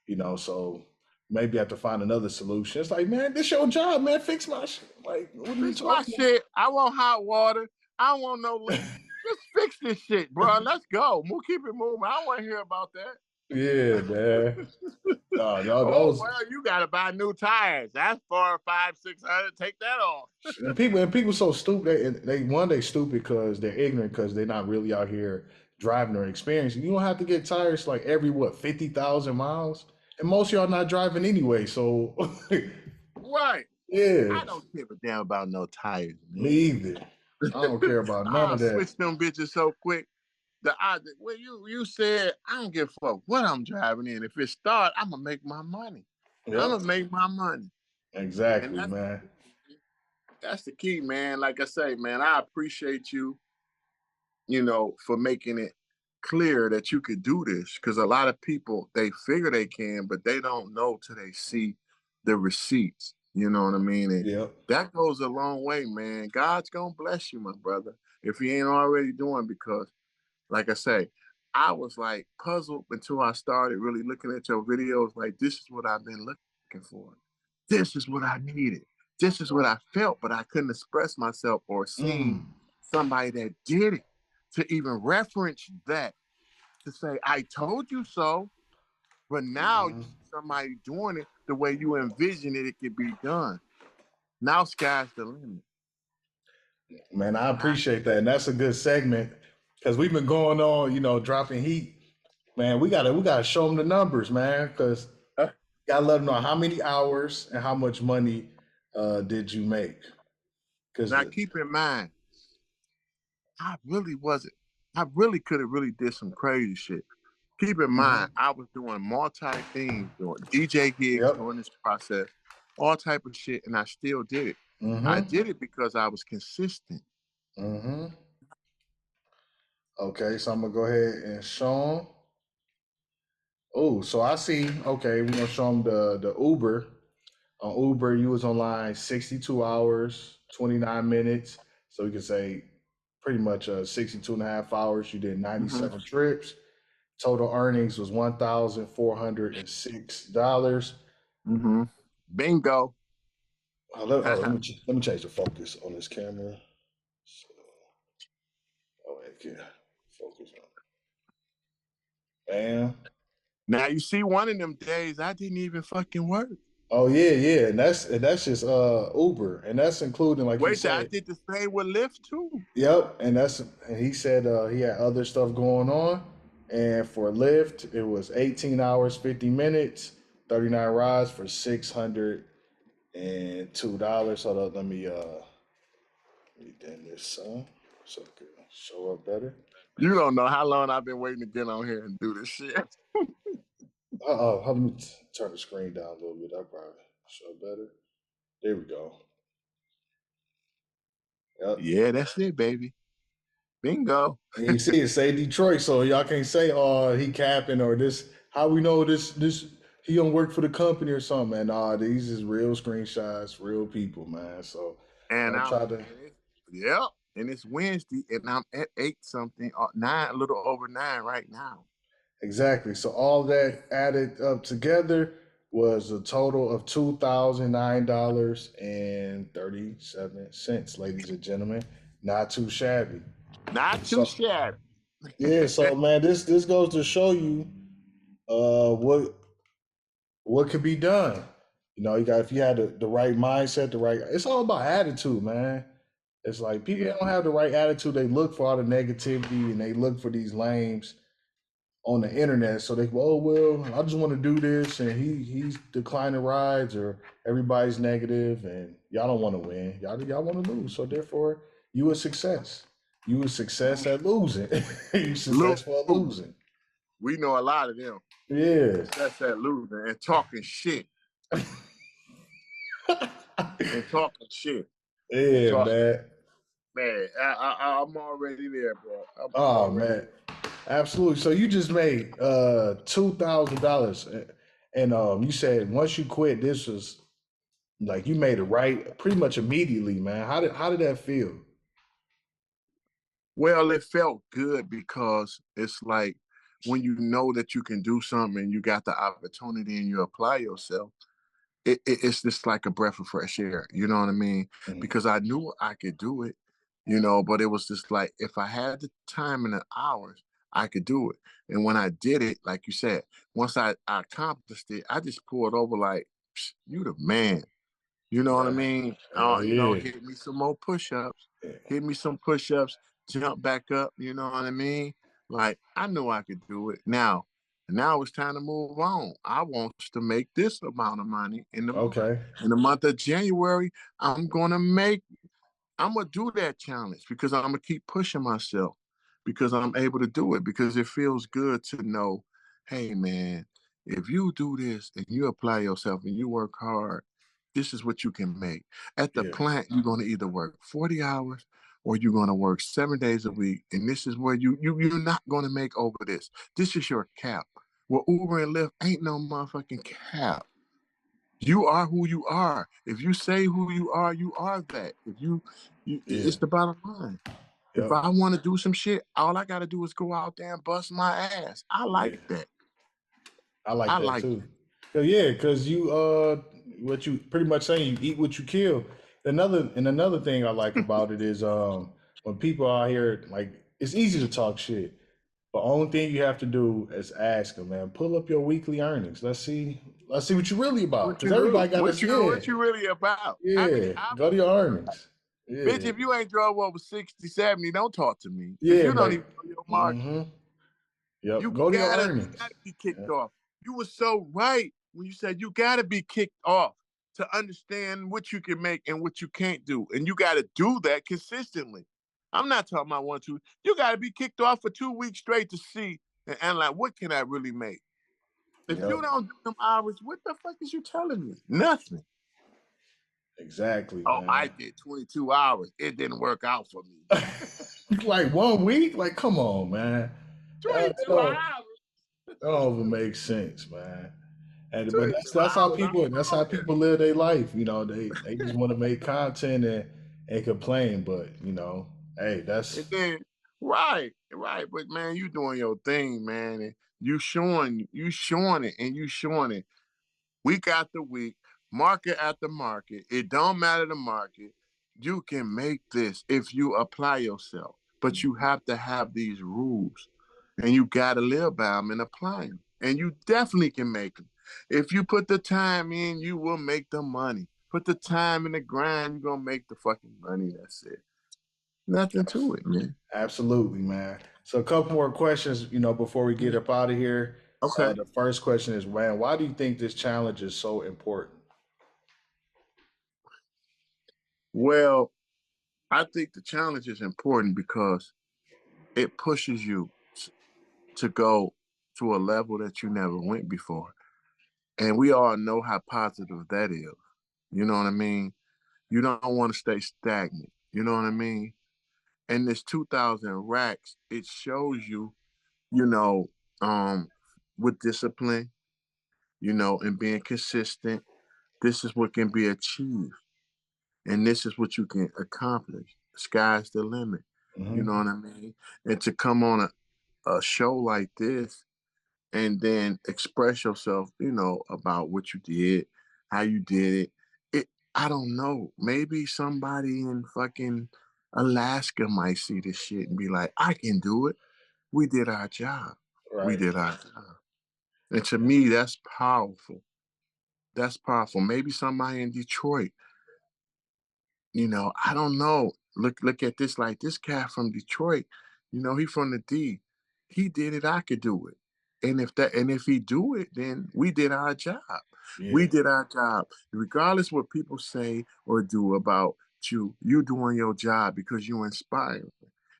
them, so maybe I have to find another solution. It's like, man, this your job, man. Fix my shit. Like, what are you talking about? Shit. I want hot water. I don't want no leak. Just fix this shit, bro. Let's go. Keep it moving. I don't want to hear about that. Yeah, man. Well, you gotta buy new tires. That's $400, $500, $600. Take that off. And people so stupid. They stupid because they're ignorant because they're not really out here driving or experiencing. You don't have to get tires like every 50,000 miles, and most of y'all not driving anyway. So, right. Yeah. I don't give a damn about no tires. Man. Me either. I don't care about none of that. Switch them bitches so quick. well, you said I don't give a fuck what I'm driving in. If it start, I'm gonna make my money. I'm Yep. gonna make my money, and Exactly, man. that's the key, man. Like I say, man, I appreciate you, for making it clear that you could do this, because a lot of people, they figure they can, but they don't know till they see the receipts. You know what I mean? And Yep. that goes a long way, man. God's gonna bless you, my brother, if he ain't already doing, because like I say, I was like puzzled until I started really looking at your videos. Like, this is what I've been looking for. This is what I needed. This is what I felt, but I couldn't express myself or seen somebody that did it to even reference that, to say, I told you so. But now you see somebody doing it the way you envision it could be done. Now sky's the limit. Man, I appreciate that. And that's a good segment because we've been going on, dropping heat. Man, we gotta show them the numbers, man, because gotta let them know how many hours and how much money did you make. Because now keep in mind, I really wasn't. I really could have really did some crazy shit. Keep in mind, I was doing multi things, doing DJ gigs during this process, all type of shit, and I still did it. I did it because I was consistent. Okay, so I'm gonna go ahead and show them. Oh, so I see. Okay, we're gonna show them the Uber. On Uber, you was online 62 hours, 29 minutes. So we could say pretty much 62 and a half hours. You did 97 trips. Total earnings was $1,406. Bingo. Let me change the focus on this camera. So, yeah, focus on it. Bam. Now you see, one of them days I didn't even fucking work. Oh yeah, and that's just Uber, and that's including, like you said. I did the same with Lyft too. Yep, and he said he had other stuff going on, and for Lyft it was 18 hours 50 minutes, 39 rides for $602. Hold up, let me dim this so it can show up better. You don't know how long I've been waiting to get on here and do this shit. Let me turn the screen down a little bit. That probably show better. There we go. Yep. Yeah, that's it, baby. Bingo. And you see it say Detroit, so y'all can't say, "Oh, he capping," or this. How we know this he don't work for the company or something, man. Nah, these is real screenshots, real people, man. So and I try to. Yep. And it's Wednesday, and I'm at 8 something, 9, a little over 9 right now. Exactly. So all that added up together was a total of $2,009.37, ladies and gentlemen. Not too shabby. Not too shabby. Yeah. So man, this goes to show you what could be done. If you had the right mindset, it's all about attitude, man. It's like people don't have the right attitude. They look for all the negativity and they look for these lames on the internet. So they go, oh, well, I just want to do this. And he's declining rides, or everybody's negative, and y'all don't want to win. Y'all want to lose. So therefore, you a success. You a success at losing. You successful at losing. We know a lot of them. Yeah. Success at losing and talking shit. And talking shit. Yeah, man. Man, I'm already there, bro. Man. Absolutely. So you just made $2,000, and you said once you quit, this was like you made it right pretty much immediately, man. How did that feel? Well, it felt good because it's like when you know that you can do something and you got the opportunity and you apply yourself, it's just like a breath of fresh air. You know what I mean? Because I knew I could do it, but it was just like, if I had the time and the hours, I could do it. And when I did it, like you said, once I accomplished it, I just pulled over like, you the man. You know what I mean? Hit me some more push-ups, hit me some push-ups, jump back up. You know what I mean? Like, I knew I could do it. Now it's time to move on. I want to make this amount of money in the month of January. I'm gonna do that challenge because I'm gonna keep pushing myself. because I'm able to do it, because it feels good to know, hey man, if you do this and you apply yourself and you work hard, this is what you can make. At the Yeah. plant, you're going to either work 40 hours or you're going to work 7 days a week. And this is where you're not going to make over this. This is your cap. Well, Uber and Lyft ain't no motherfucking cap. You are who you are. If you say who you are that. If you Yeah. it's the bottom line. If Yep. I want to do some shit, all I got to do is go out there and bust my ass. I like Yeah. that. I like I that like too. Yeah, because you what you pretty much saying, you eat what you kill. Another thing I like about it is when people out here, like, it's easy to talk shit. But only thing you have to do is ask them, man, pull up your weekly earnings. Let's see what you're really about. Because everybody got to what you really about? How many yeah, hours? go to your earnings. Bitch, Yeah. if you ain't drove over 60, 70, don't talk to me. Because Yeah, you don't like even know your market. mm-hmm. Yep. You Go to your gotta earnings. be kicked Yeah. off. You were so right when you said you gotta be kicked off to understand what you can make and what you can't do. And you gotta do that consistently. I'm not talking about 1, 2. You gotta be kicked off for 2 weeks straight to see and analyze what can I really make. If Yep. you don't do them hours, what the fuck is you telling me? Nothing. Exactly, Oh, I man. did 22 hours. It didn't work out for me. Like 1 week? Like, come on, man. That 22 don't, hours. that don't even make sense, man. But 22 that's how hours. people live their life. You know, they just want to make content and complain. But hey, And that's then, right. But man, you doing your thing, man. And you showing it and you showing it week after week, market after market. It don't matter the market. You can make this if you apply yourself. But you have to have these rules. And you got to live by them and apply them. And you definitely can make them. If you put the time in, you will make the money. Put the time in the grind, you're going to make the fucking money. That's it. Nothing to it, man. absolutely, man. So a couple more questions, before we get up out of here. Okay. The first question is, man, why do you think this challenge is so important? Well, I think the challenge is important because it pushes you to go to a level that you never went before. And we all know how positive that is. You know what I mean? You don't want to stay stagnant. You know what I mean? And this 2,000 racks, it shows you, you know, with discipline, and being consistent, this is what can be achieved. And this is what you can accomplish. Sky's the limit. You know Mm-hmm. what I mean? And to come on a show like this and then express yourself, about what you did, how you did it. I don't know. Maybe somebody in fucking Alaska might see this shit and be like, I can do it. We did our job. We Right. did our job. And to me, that's powerful. That's powerful. Maybe somebody in Detroit, I don't know. Look at this, like this cat from Detroit, he from the D. He did it, I could do it. And if he do it, then we did our job. We Yeah. did our job. Regardless what people say or do about you doing your job because you inspire.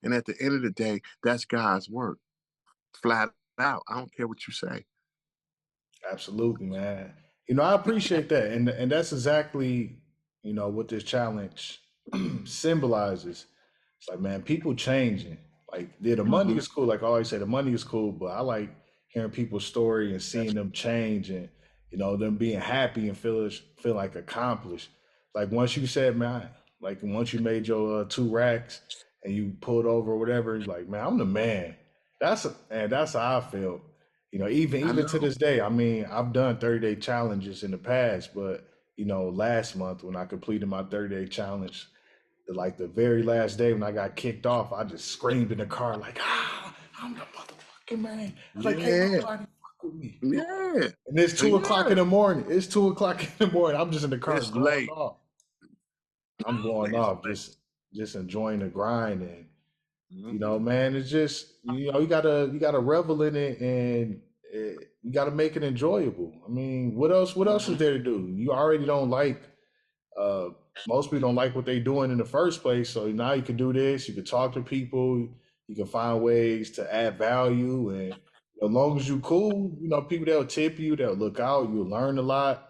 And at the end of the day, that's God's work. Flat out. I don't care what you say. Absolutely, man. I appreciate that, and that's exactly what this challenge symbolizes. It's like, man, people changing. Like, yeah, the money Mhm. is cool. Like I always say, the money is cool, but I like hearing people's story and seeing them change, and them being happy and feel like accomplished. Like once you said, man, like once you made your 2 racks and you pulled over or whatever, you're like, man, I'm the man. That's how I felt. Even I even to know. this day, I mean, I've done 30-day challenges in the past, but last month when I completed my 30-day challenge, like the very last day when I got kicked off, I just screamed in the car like, I'm the motherfucking man. I was like, can't Yeah. nobody fuck with me. Yeah. And it's 2 o'clock in Yeah. the morning. It's 2 o'clock in the morning. I'm just in the car It's going late. off. I'm going It's off, just enjoying the grind. And late. man, it's just you gotta revel in it, and you gotta make it enjoyable. I mean, what else is there to do? You already don't like uh most people don't like what they're doing in the first place, so now you can do this, you can talk to people, You can find ways to add value, and as long as you cool, people that'll tip you, that'll look out, you'll learn a lot.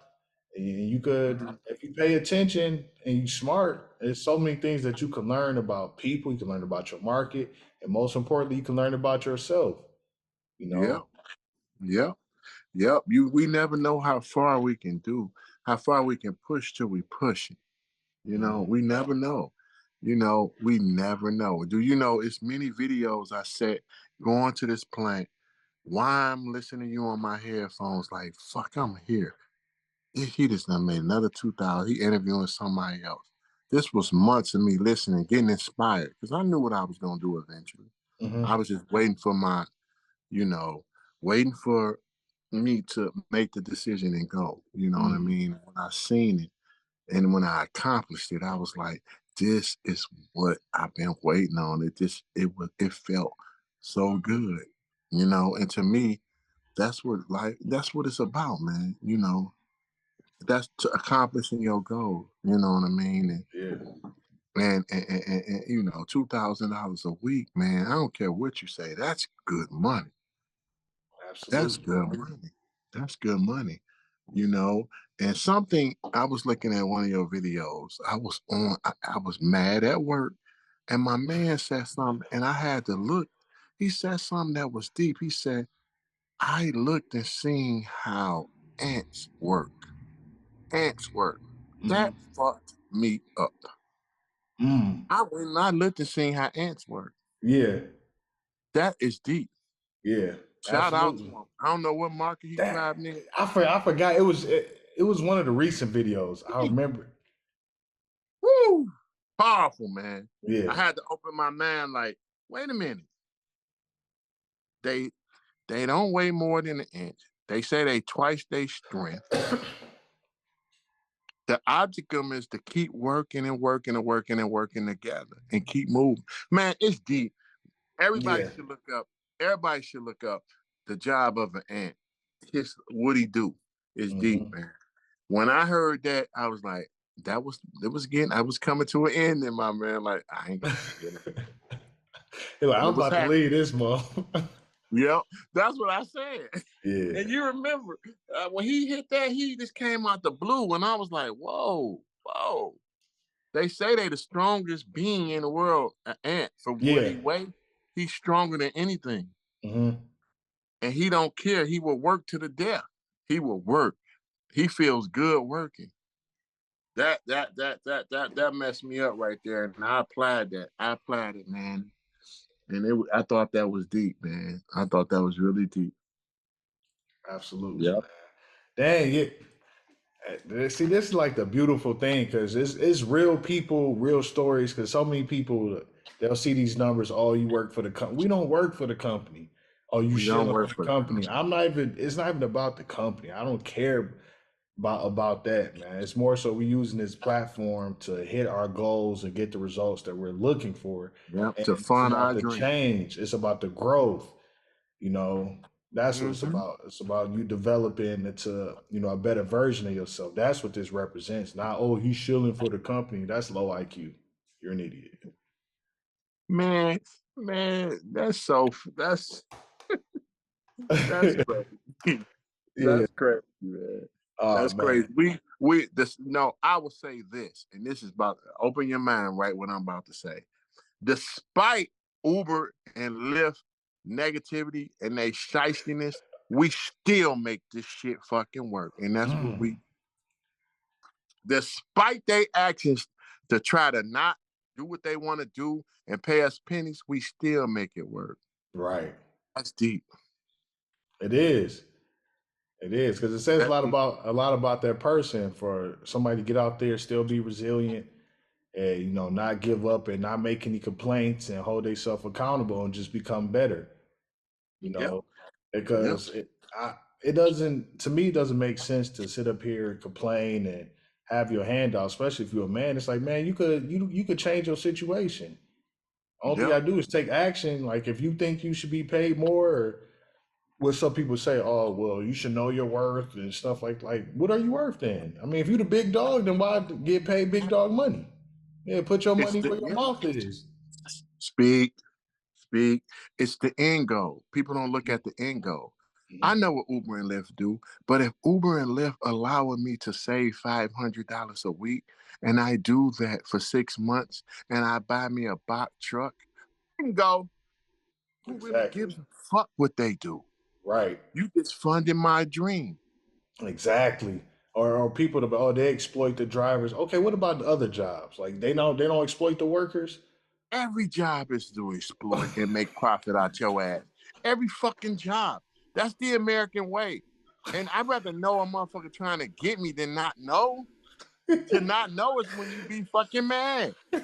And you could, if you pay attention and you smart, there's so many things that you can learn about people, you can learn about your market, and most importantly, you can learn about yourself, you Yeah. know? Yep. Yep. We never know how far we can do, how far we can push till we push it. We never know. We never know. Do you know it's many videos I said going to this plant, why I'm listening to you on my headphones, like fuck, I'm here. He just done made another 2,000. He interviewing somebody else. This was months of me listening, getting inspired, because I knew what I was gonna do eventually. I Mm-hmm. was just waiting for you know, waiting for me to make the decision and go. You know what I Mm. mean? When I seen it and when I accomplished it, I was like, this is what I've been waiting on. It felt so good. And to me, that's what it's about, man. That's to accomplishing your goal. You know what I mean? Yeah, And $2,000 a week, man. I don't care what you say. That's good money. That's absolutely. good money. That's good money. You know, and something I was looking at one of your videos. I was mad at work, and my man said something, and I had to look. He said something that was deep. He said, I looked and seen how ants work. Ants work. Mm-hmm. That fucked me up. Mm. I went and I looked and seen how ants work. Yeah, That is deep. yeah, Shout out to absolutely. him. I don't know what market he That grabbed in. I forgot it was one of the recent videos. I remember. Woo! Powerful, man. I Yeah. had to open my mind like, wait a minute. They they don't weigh more than an inch. They say they twice their strength. The objective is to keep working and working and working and working together and keep moving. Man, it's deep. Everybody Yeah. should look up. Everybody should look up the job of an ant. What he do is deep, Mm-hmm. man. When I heard that, I was like, I was coming to an end in my man. Like, I ain't gonna, You're like, but I'm it was about to happening. leave this month. Yep, that's what I said. Yeah. And you remember when he hit that, he just came out the blue, and I was like, whoa, whoa. They say they the strongest being in the world, an ant. For what Yeah. he weigh, he's stronger than anything. Mm-hmm. And he don't care. He will work to the death. He will work. He feels good working. That messed me up right there. And I applied that. I applied it, man. And I thought that was deep, man. I thought that was really deep. Absolutely, Yep. man. Dang it. See, this is like the beautiful thing because it's real people, real stories. Because so many people they'll see these numbers. Oh, you work for the company. We don't work for the company. Oh, you We don't shilling for work the for company. I'm not even. It's not even about the company. I don't care about that, man. It's more so we using this platform to hit our goals and get the results that we're looking for. yep, And to it's fund about our the dream. change. It's about the growth. You know, that's what it's Mm-hmm. about. It's about you developing into, a better version of yourself. That's what this represents. Not, oh, he's shilling for the company. That's low IQ. You're an idiot. Man, man, that's crazy. Yeah. That's crazy, man. Oh That's man. crazy. I will say this, and this is about open your mind right what I'm about to say. Despite Uber and Lyft negativity and they shystiness, we still make this shit fucking work. And that's what Mm, despite their actions to try to not do what they want to do and pay us pennies, we still make it work. right. That's deep. It is. It is because it says That's deep. a lot about that person for somebody to get out there, still be resilient, and not give up and not make any complaints and hold themselves accountable and just become better. you Yep. know, Yep. because it doesn't, to me, it doesn't make sense to sit up here and complain and have your hand out, especially if you're a man. It's like, man, you could change your situation. All thing Yep. I do is take action. Like if you think you should be paid more, or what some people say, oh well, you should know your worth and stuff like what are you worth then? I mean, if you the big dog, then why get paid big dog money? Yeah, put your It's money the, where your yeah. mouth is. Speak. speak. It's the end goal. People don't look at the end goal. I know what Uber and Lyft do, but if Uber and Lyft allowing me to save $500 a week, and I do that for 6 months, and I buy me a box truck, and go, who really gives a fuck what they do? Right. You just funding my dream. Exactly. Or people that they exploit the drivers. Okay, what about the other jobs? Like they don't exploit the workers? Every job is to exploit and make profit out your ass. Every fucking job. That's the American way. And I'd rather know a motherfucker trying to get me than not know. To not know is when you be fucking mad. Okay,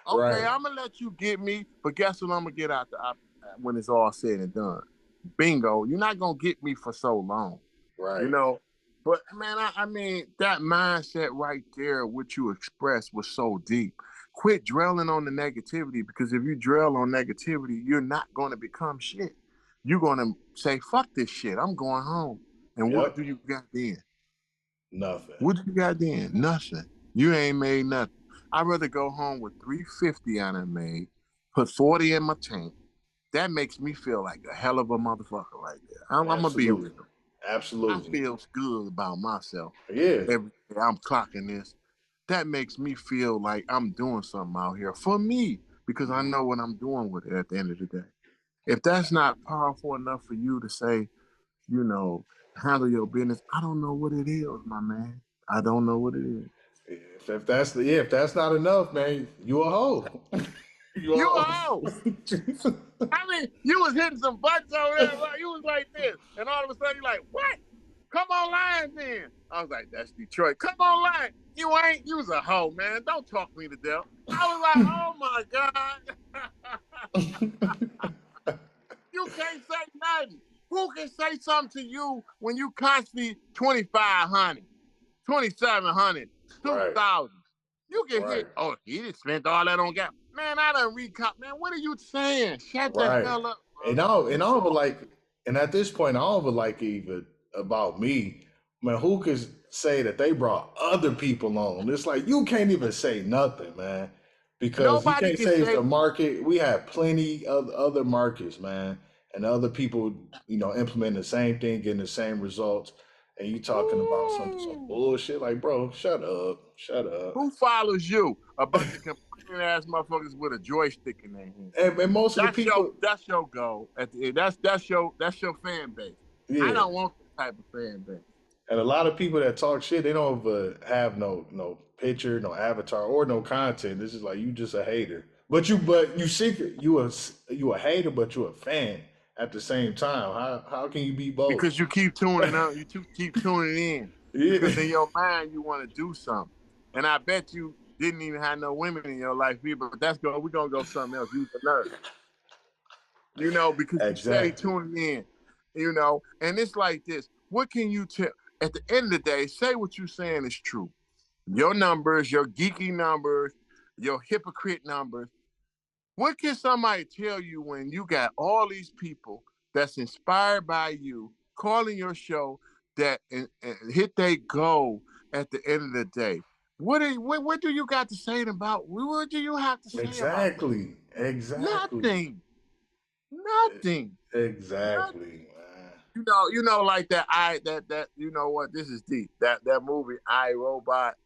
Right. I'm gonna let you get me, but guess what I'm gonna get out when it's all said and done? Bingo. You're not gonna get me for so long. Right. You know, but man, I mean, that mindset right there, what you expressed was so deep. Quit dwelling on the negativity, because if you dwell on negativity, you're not going to become shit. You're going to say, fuck this shit. I'm going home. And what do you got then? Nothing. What do you got then? Nothing. You ain't made nothing. I'd rather go home with $350 I done made, put 40 in my tank. That makes me feel like a hell of a motherfucker right there. I'm going to be real. Absolutely. I feel good about myself. Yeah. Every day I'm clocking this. That makes me feel like I'm doing something out here for me, because I know what I'm doing with it at the end of the day. If that's not powerful enough for you to say, you know, handle your business, I don't know what it is, my man. I don't know what it is. If that's not enough, man, you a hoe. You a hoe. I mean, you was hitting some buttons over there, right? You was like this, and all of a sudden you're like, what? Come online then. I was like, that's Detroit. Come online. You ain't. You was a hoe, man. Don't talk me to death. I was like, oh my God. You can't say nothing. Who can say something to you when you constantly 2,500, 2,700, 2,000? You can hit, oh, he didn't spend all that on gas. Man, I done recop. Man, what are you saying? Shut the hell up. Bro. And at this point, I don't even like even about me. Man, who could say that they brought other people on? It's like you can't even say nothing, man. Because Nobody you can't say it's the market. We have plenty of other markets, man. And other people, implementing the same thing, getting the same results. And you talking about some bullshit. Like, bro, shut up. Shut up. Who follows you? A bunch of complaining ass motherfuckers with a joystick in their hand. And most of the people, that's your goal. That's your fan base. Yeah. I don't want that type of fan base. And a lot of people that talk shit, they don't have no picture, no avatar, or no content. This is like you just a hater. But you secret you a hater, but you a fan at the same time. How can you be both? Because you keep tuning up, you keep tuning in. Yeah. Because in your mind you want to do something. And I bet you didn't even have no women in your life either, but we're gonna go something else. Use the nerve. Because you stay tuning in, and it's like this. What can you tell? At the end of the day, say what you're saying is true. Your numbers, your geeky numbers, your hypocrite numbers. What can somebody tell you when you got all these people that's inspired by you calling your show that and hit their goal at the end of the day? What do you got to say about? What do you have to say exactly. about? Exactly. Nothing. Exactly. Like that. You know what? This is deep. That movie, I, Robot.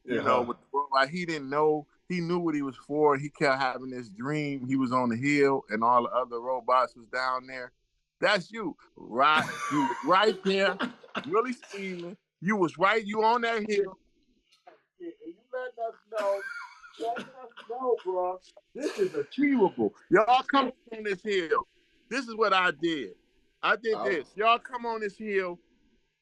With the robot, he didn't know. He knew what he was for. He kept having this dream. He was on the hill, and all the other robots was down there. That's you, right? You was right there, really scheming. You was right. You on that hill. And you letting us know, bro. This is achievable. Y'all come on this hill. This is what I did. I did this. Y'all come on this hill.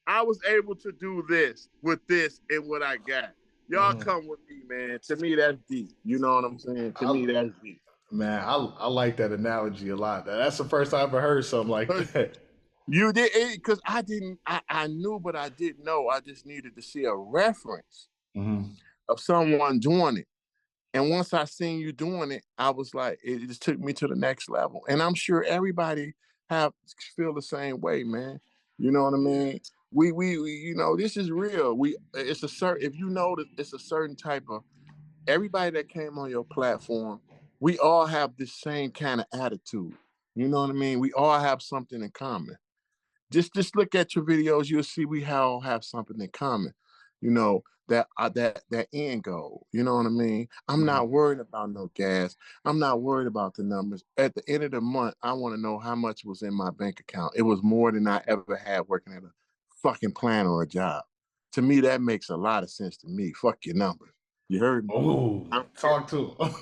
I was able to do this with this and what I got. Y'all come with me, man. To me, that's deep. You know what I'm saying? To me, that's deep. Man, I like that analogy a lot. That's the first time I ever heard something like that. You did, because I didn't. I knew, but I didn't know. I just needed to see a reference of someone doing it. And once I seen you doing it, I was like, it just took me to the next level. And I'm sure everybody feel the same way, man. You know what I mean? We this is real. If you know that it's a certain type of everybody that came on your platform, we all have this same kind of attitude. You know what I mean? We all have something in common. Just look at your videos, you'll see we all have something in common. You know, that end goal. You know what I mean? I'm not worried about no gas. I'm not worried about the numbers. At the end of the month, I want to know how much was in my bank account. It was more than I ever had working at a fucking plant or a job. To me, that makes a lot of sense to me. Fuck your numbers. You heard me? Oh, talk to him.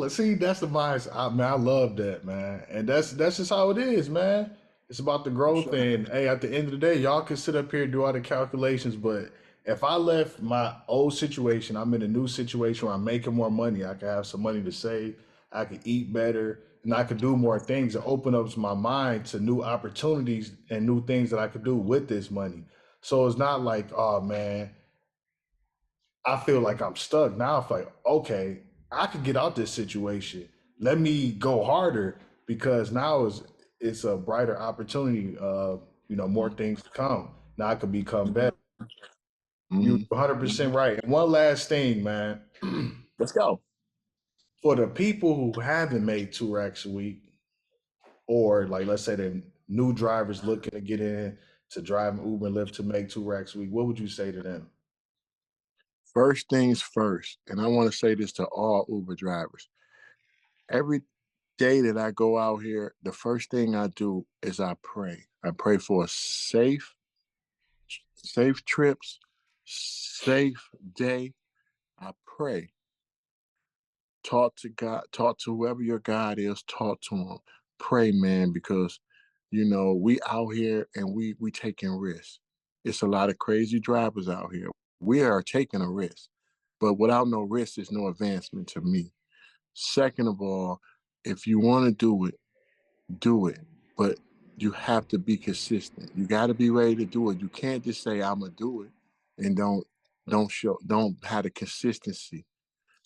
See. That's the mindset. Man, I love that, man, and that's just how it is, man. It's about the growth, and hey, at the end of the day, y'all can sit up here and do all the calculations, but if I left my old situation, I'm in a new situation where I'm making more money. I can have some money to save. I can eat better, and I can do more things. It opens up my mind to new opportunities and new things that I could do with this money. So it's not like, oh man, I feel like I'm stuck. Now it's like, okay, I could get out this situation. Let me go harder because now it's a brighter opportunity. More things to come. Now I could become better. You're Mhm. 100% right. And one last thing, man. Let's go. For the people who haven't made 2 racks a week, or like let's say the new drivers looking to get in to drive an Uber and Lyft to make 2 racks a week, what would you say to them? First things first, and I want to say this to all Uber drivers. Every day that I go out here, the first thing I do is I pray. I pray for a safe trips, safe day. I pray. Talk to God, talk to whoever your God is, talk to him. Pray, man, because we out here and we taking risks. It's a lot of crazy drivers out here. We are taking a risk. But without no risk, there's no advancement to me. Second of all, if you want to do it. But you have to be consistent. You got to be ready to do it. You can't just say I'm gonna do it and don't have the consistency,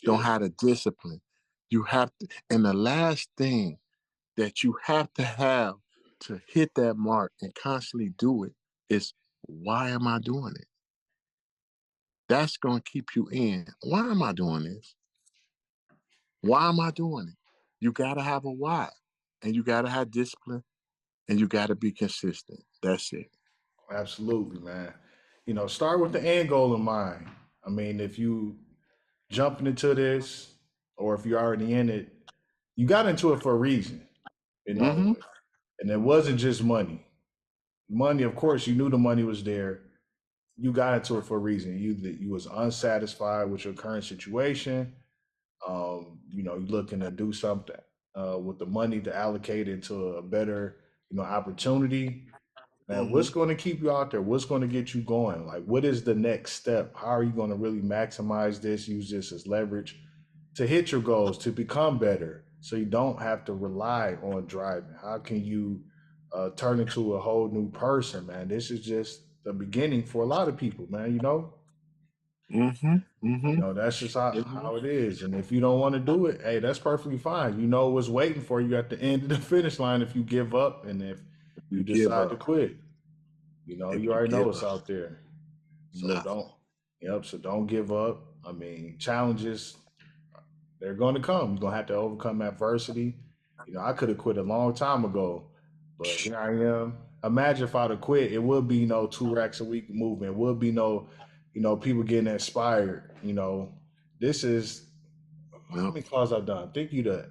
don't have the discipline. You have to. And the last thing that you have to have to hit that mark and constantly do it is, why am I doing it? That's gonna keep you in. Why am I doing this? Why am I doing it? You gotta have a why, and you gotta have discipline, and you gotta be consistent. That's it. Absolutely, man. Start with the end goal in mind. I mean, if you jumping into this, or if you're already in it, you got into it for a reason, you know, Mm-hmm. and it wasn't just money. Money, of course, you knew the money was there. You got into it for a reason. You was unsatisfied with your current situation. You're looking to do something with the money to allocate into a better, opportunity. Man, Mm-hmm. what's going to keep you out there? What's going to get you going? Like, what is the next step? How are you going to really maximize this, use this as leverage to hit your goals, to become better so you don't have to rely on driving? How can you turn into a whole new person, man? This is just the beginning for a lot of people, man. Mm-hmm. Mm-hmm. That's just Mm-hmm. how it is. And if you don't want to do it, hey, that's perfectly fine. You know what's waiting for you at the end of the finish line if you give up and if you You give decide to up. quit. If You you already know give what's up, out there. So nothing. don't give up. I mean, challenges, they're going to come. You're going to have to overcome adversity. I could have quit a long time ago, but here I am. Imagine if I'd have quit, it would be no 2 racks a week movement. It would be no, people getting inspired. This is how No, many calls I've done. I think you the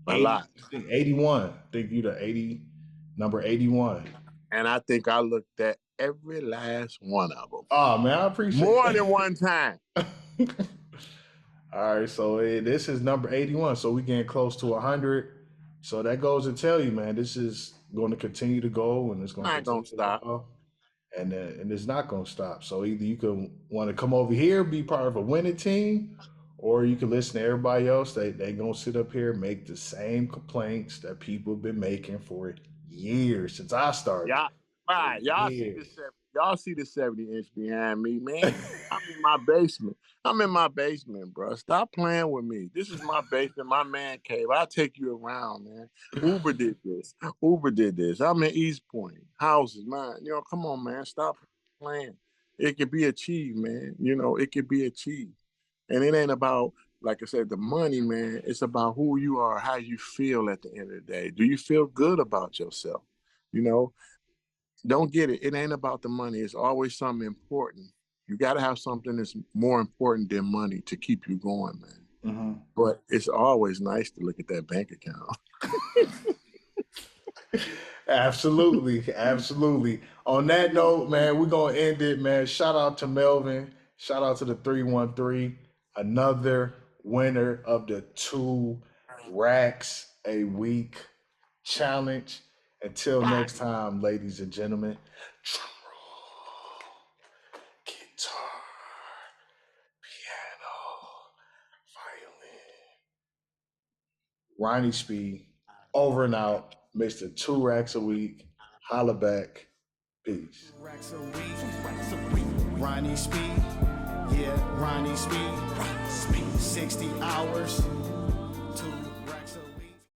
a lot. I think 81. I think you the 80, number 81. And I think I looked at every last one of them Oh man, I appreciate more than that. one time. All right, so this is number 81. So we getting close to 100. So that goes to tell you, man, this is going to continue to go and it's going to Not gonna continue to stop. evolve. And it's not going to stop. So either you can want to come over here, be part of a winning team, or you can listen to everybody else. They going to sit up here, make the same complaints that people have been making for years since I started. Y'all, For right? years. Y'all see the 70-inch behind me, man. I'm in my basement. I'm in my basement, bro. Stop playing with me. This is my basement, my man cave. I'll take you around, man. Uber did this. Uber did this. I'm in East Point. Houses, man. Come on, man. Stop playing. It can be achieved, man. It can be achieved. And it ain't about like I said, the money, man, it's about who you are, how you feel at the end of the day. Do you feel good about yourself? You know, don't get it. It ain't about the money. It's always something important. You got to have something that's more important than money to keep you going, man. Mm-hmm. But it's always nice to look at that bank account. Absolutely. Absolutely. On that note, man, we're going to end it, man. Shout out to Melvin. Shout out to the 313. Another winner of the 2 racks a week challenge. Until next time, ladies and gentlemen, drum roll, guitar, piano, violin. Ronnie Speed, over and out. Mr. 2 racks a week. Holla back. Peace. Racks a week. Ronnie Speed. Yeah, Ronnie Speed. 60 hours.